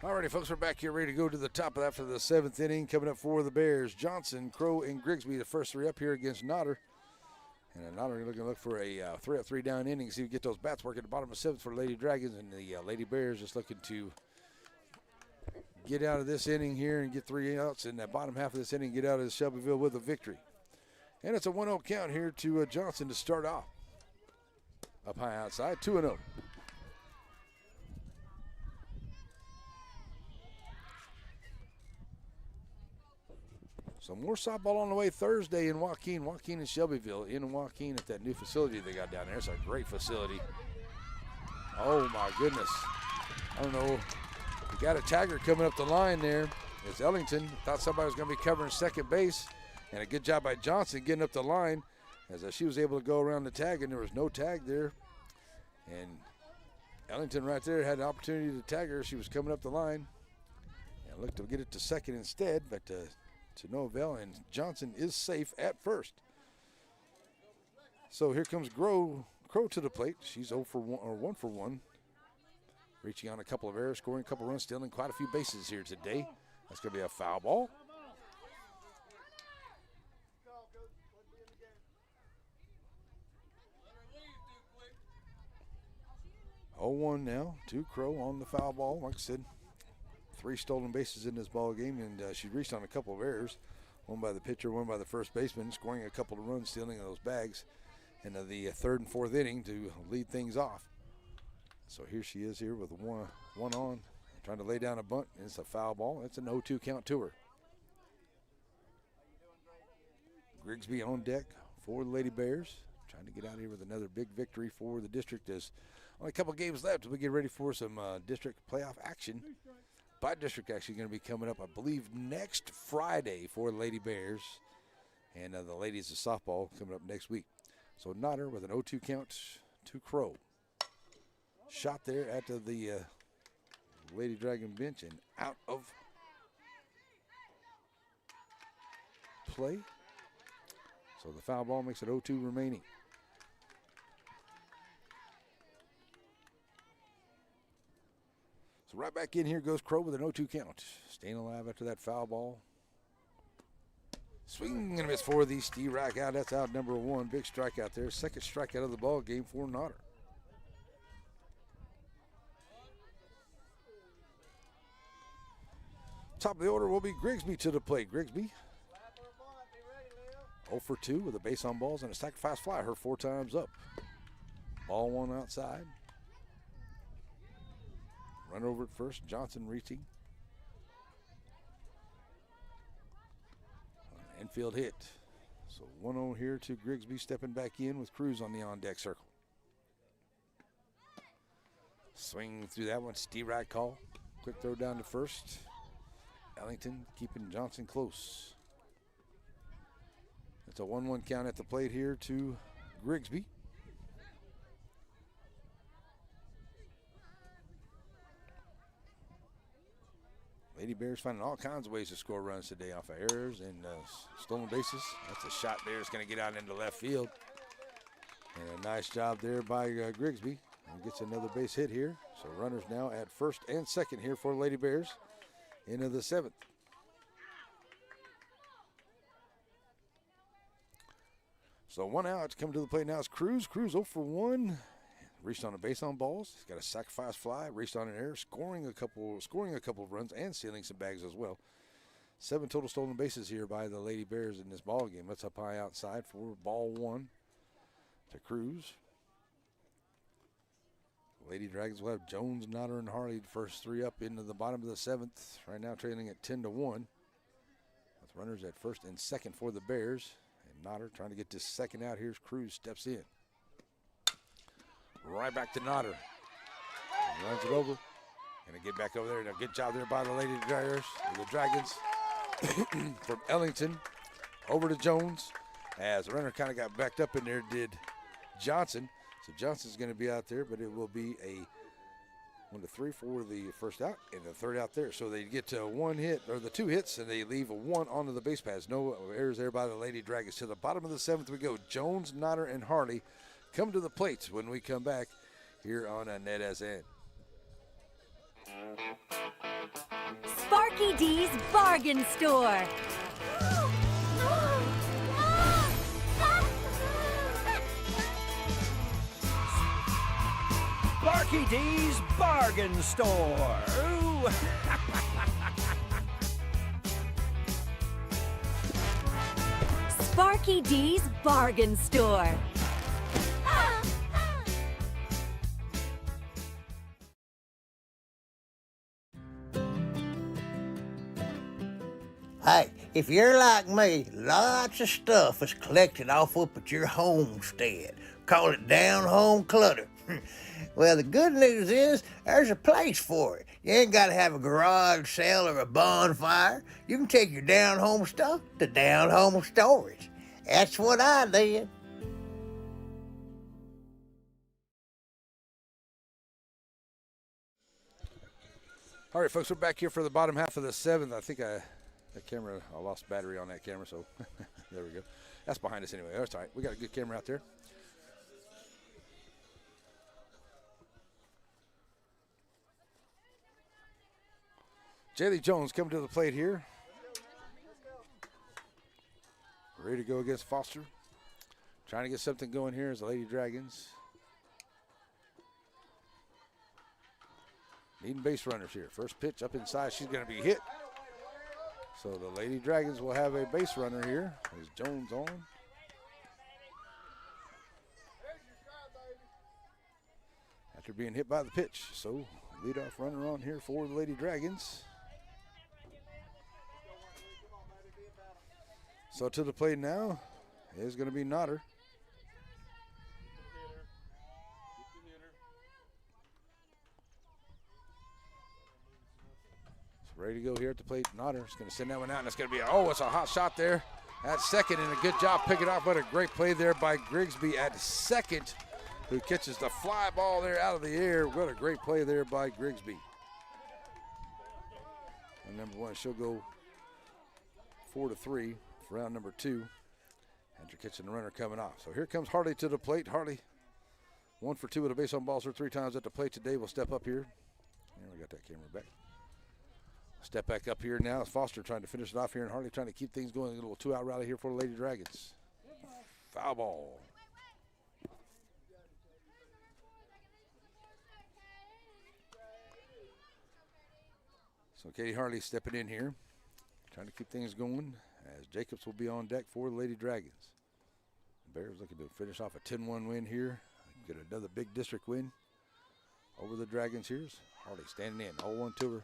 Alrighty, folks, we're back here ready to go to the top of that for the 7th inning. Coming up for the Bears, Johnson, Crow, and Grigsby, the first 3 up here against Nodder. And Nodder going to look for a 3-up, 3-down inning, see if we get those bats working at the bottom of 7th for Lady Dragons. And the Lady Bears just looking to get out of this inning here and get 3 outs. In that bottom half of this inning, get out of Shelbyville with a victory. And it's a 1-0 count here to Johnson to start off. Up high outside, 2-0. So more softball on the way Thursday in Joaquin. Joaquin and Shelbyville in Joaquin at that new facility they got down there. It's a great facility. Oh, my goodness. I don't know. We got a tagger coming up the line there. It's Ellington. Thought somebody was going to be covering second base. And a good job by Johnson getting up the line as she was able to go around the tag, and there was no tag there. And Ellington right there had an opportunity to tag her. She was coming up the line and looked to get it to second instead, but to no avail, and Johnson is safe at first. So here comes Crow to the plate. She's 0 for 1, or 1 for 1. Reaching on a couple of errors, scoring a couple of runs, stealing quite a few bases here today. That's going to be a foul ball. Oh, 1 now, to Crow on the foul ball. Like I said, 3 stolen bases in this ball game, and she reached on a couple of errors. One by the pitcher, one by the first baseman, scoring a couple of runs, stealing those bags in the third and fourth inning to lead things off. So here she is here with one on, trying to lay down a bunt. It's a foul ball. It's an 0-2 count to her. Grigsby on deck for the Lady Bears, trying to get out here with another big victory for the district. There's only a couple games left as we get ready for some district playoff action. By-district actually going to be coming up, I believe, next Friday for the Lady Bears. And the ladies of softball coming up next week. So Nodder with an 0-2 count to Crow. Shot there at the Lady Dragon bench and out of play. So the foul ball makes it 0-2 remaining. So right back in here goes Crow with an 0-2 count. Staying alive after that foul ball. Swing and a miss for the strike out. That's out number 1. Big strikeout there. Second strikeout of the ball game for Nodder. Top of the order will be Grigsby to the plate. Grigsby 0 for 2 with a base on balls and a sacrifice fly. Her 4 times up. Ball 1 outside. Run over at first. Johnson reaching. Infield hit. So 1-0 here to Grigsby, stepping back in with Cruz on the on-deck circle. Swing through that one. Steve-right call. Quick throw down to first. Ellington keeping Johnson close. It's a 1-1 count at the plate here to Grigsby. Lady Bears finding all kinds of ways to score runs today off of errors and stolen bases. That's a shot there. It's going to get out into left field. And a nice job there by Grigsby. And gets another base hit here. So runners now at first and second here for the Lady Bears into the 7th. So 1 out. Coming to the plate now is Cruz. Cruz 0 for 1. Reached on a base on balls. He's got a sacrifice fly. Reached on an error, scoring a couple of runs and stealing some bags as well. 7 total stolen bases here by the Lady Bears in this ball game. That's up high outside for ball 1 to Cruz. Lady Dragons will have Jones, Nodder, and Harley the first 3 up into the bottom of the 7th. Right now trailing at 10-1. With runners at first and second for the Bears. And Nodder trying to get this second out. Here's Cruz, steps in. Right back to Nodder. Runs it over. Gonna get back over there. Now, good job there by the Lady Dragons. The Dragons from Ellington over to Jones. As the runner kind of got backed up in there, did Johnson. So Johnson's going to be out there, but it will be a 1-3 for the first out and the third out there. So they get to 1 hit, or the 2 hits, and they leave a 1 onto the base paths. No errors there by the Lady Dragons. To the bottom of the 7th we go. Jones, Nodder, and Harley come to the plates when we come back here on NETSN. Sparky D's Bargain Store. Sparky D's Bargain Store. Sparky D's Bargain Store. Hi, If you're like me, lots of stuff is collected off up at your homestead. Call it down home clutter. Well, the good news is there's a place for it. You ain't got to have a garage sale or a bonfire. You can take your down home stuff to down home storage. That's what I did. All right, folks, we're back here for the bottom half of the seventh. I think I lost battery on that camera, so there we go. That's behind us anyway. That's all right. We got a good camera out there. Jaylee Jones coming to the plate here. Ready to go against Foster. Trying to get something going here as the Lady Dragons. Needing base runners here. First pitch up inside. She's going to be hit. So the Lady Dragons will have a base runner here. Is Jones on? After being hit by the pitch. So leadoff runner on here for the Lady Dragons. So to the plate now is going to be Nodder. Ready to go here at the plate. Nodder is going to send that one out, and it's going to be, it's a hot shot there at second, and a good job picking off, but a great play there by Grigsby at second, who catches the fly ball there out of the air. What a great play there by Grigsby. And number one, she'll go 4-3 for round number 2 after catching the runner coming off. So here comes Harley to the plate. Harley 1 for 2 with a base on balls, or 3 times at the plate today. We'll step up here. There, we got that camera back. Step back up here now. Foster trying to finish it off here, and Harley trying to keep things going. A little 2-out rally here for the Lady Dragons. Foul ball. So Katie Harley stepping in here, trying to keep things going as Jacobs will be on deck for the Lady Dragons. The Bears looking to finish off a 10-1 win here. Get another big district win over the Dragons here. Harley standing in, 0-1 to her.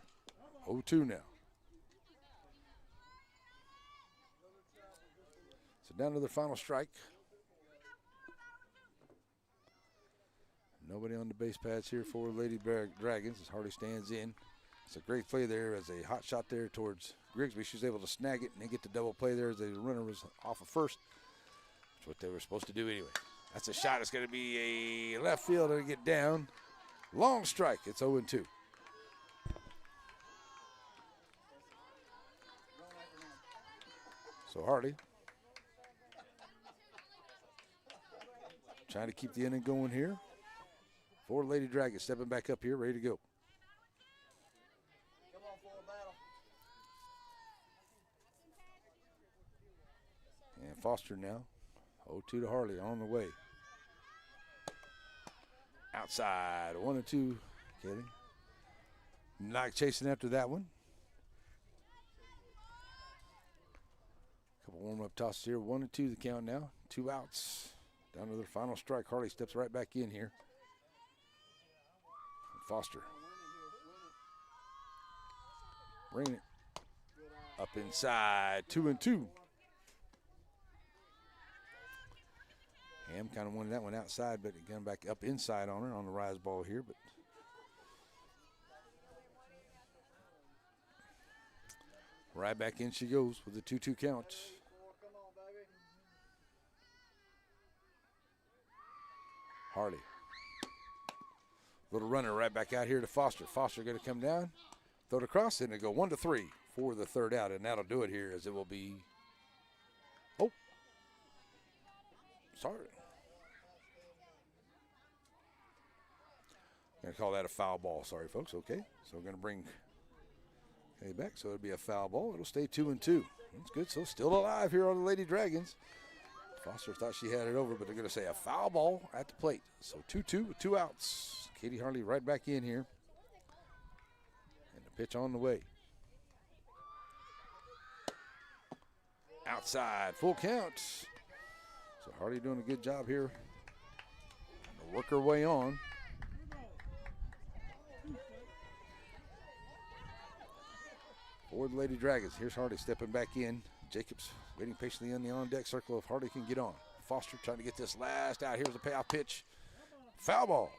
0-2 now. So down to their final strike. Nobody on the base pads here for Lady Dragons as Harley stands in. It's a great play there as a hot shot there towards Grigsby. She was able to snag it and then get the double play there as the runner was off of first. That's what they were supposed to do anyway. That's a shot. It's going to be a left field and get down. Long strike. It's 0-2. So Harley trying to keep the inning going here. For Lady Dragons stepping back up here, ready to go. And Foster now, 0-2 to Harley on the way. Outside, 1-2, Kelly. Not chasing after that one. Couple warm-up tosses here, 1-2 the count now. 2 outs, down to their final strike. Harley steps right back in here. Foster. Bring it up inside, 2-2. Ham kind of wanted that one outside, but again back up inside on her on the rise ball here. But right back in she goes with the 2-2 count. Harley. Little runner right back out here to Foster. Foster going to come down, throw it across, and it go 1-3 for the third out, and that'll do it here as it will be. Oh, sorry. Going to call that a foul ball. Sorry, folks. Okay, so we're going to bring Kay back, so it'll be a foul ball. It'll stay 2-2. That's good. So still alive here on the Lady Dragons. Foster thought she had it over, but they're going to say a foul ball at the plate. So 2-2 with 2 outs. Katie Harley right back in here. And the pitch on the way. Outside, full count. So Harley doing a good job here. To work her way on. For the Lady Dragons. Here's Harley stepping back in. Jacobs waiting patiently in the on-deck circle if Hardy can get on. Foster trying to get this last out. Here's a payoff pitch. Foul ball.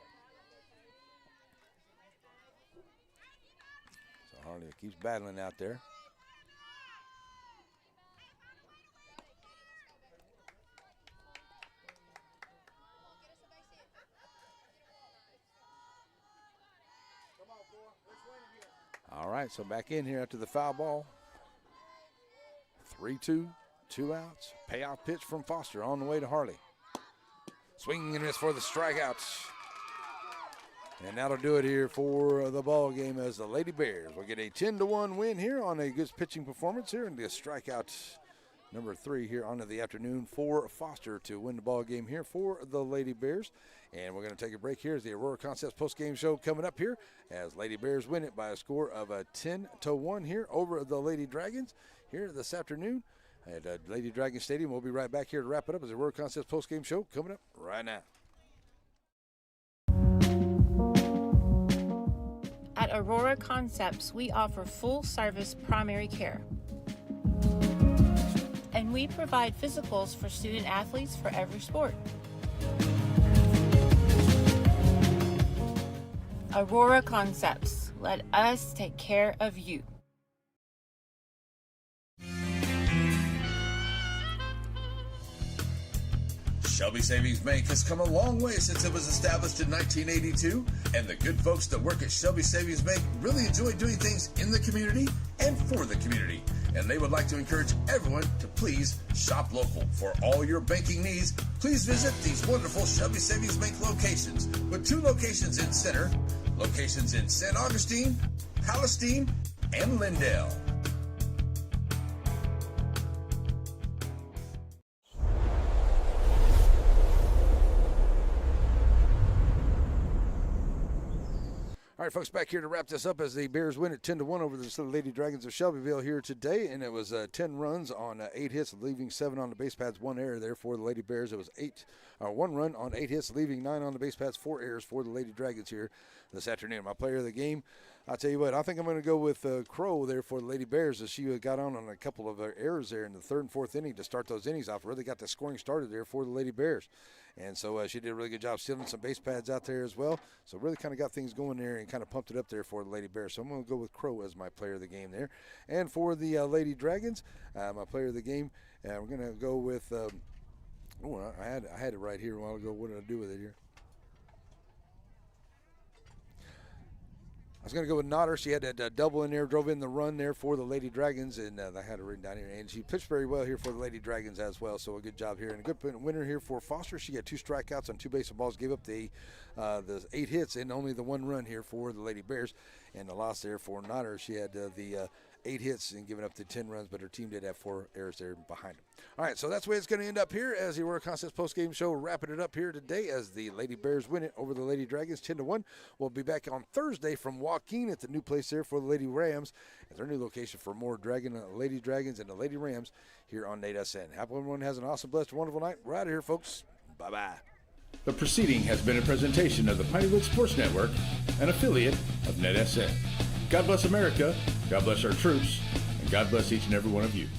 So Hardy keeps battling out there. All right, so back in here after the foul ball. 3-2, 2 outs. Payoff pitch from Foster on the way to Harley. Swing and miss for the strikeouts. And that'll do it here for the ball game as the Lady Bears will get a 10-1 win here on a good pitching performance here, and the strikeout number 3 here onto the afternoon for Foster to win the ball game here for the Lady Bears. And we're going to take a break here as the Aurora Concepts post-game show coming up here as Lady Bears win it by a score of 10-1 here over the Lady Dragons here this afternoon at Lady Dragon Stadium. We'll be right back here to wrap it up as the Aurora Concepts post-game show coming up right now. At Aurora Concepts, we offer full-service primary care. And we provide physicals for student athletes for every sport. Aurora Concepts, let us take care of you. Shelby Savings Bank has come a long way since it was established in 1982, and the good folks that work at Shelby Savings Bank really enjoy doing things in the community and for the community. And they would like to encourage everyone to please shop local. For all your banking needs, please visit these wonderful Shelby Savings Bank locations, with 2 locations in Center, locations in St. Augustine, Palestine, and Lindale. All right, folks, back here to wrap this up as the Bears win at 10-1 over the Lady Dragons of Shelbyville here today, and it was 10 runs on 8 hits, leaving 7 on the base pads, 1 error there for the Lady Bears. It was 1 run on 8 hits, leaving 9 on the base pads, 4 errors for the Lady Dragons here this afternoon. My player of the game, I'll tell you what, I think I'm going to go with Crow there for the Lady Bears, as she got on a couple of errors there in the 3rd and 4th inning to start those innings off. Really got the scoring started there for the Lady Bears. And so she did a really good job stealing some base pads out there as well. So really kind of got things going there and kind of pumped it up there for the Lady Bears. So I'm going to go with Crow as my player of the game there. And for the Lady Dragons, my player of the game, we're going to go with I had it right here a while ago. What did I do with it here? I was going to go with Nodder. She had that double in there, drove in the run there for the Lady Dragons, and I had it written down here. And she pitched very well here for the Lady Dragons as well, so a good job here. And a good winner here for Foster. She got 2 strikeouts on 2 base balls, gave up the 8 hits and only the 1 run here for the Lady Bears. And the loss there for Nodder, she had the 8 hits and giving up the 10 runs, but her team did have 4 errors there behind them. All right, so that's the way it's going to end up here as the Aurora Concepts post-game show, wrapping it up here today as the Lady Bears win it over the Lady Dragons 10-1. We'll be back on Thursday from Joaquin at the new place there for the Lady Rams at their new location for more Lady Dragons and the Lady Rams here on NETSN. Hope everyone has an awesome, blessed, wonderful night. We're out of here, folks. Bye-bye. The proceeding has been a presentation of the Pineywood Sports Network, an affiliate of NETSN. God bless America, God bless our troops, and God bless each and every one of you.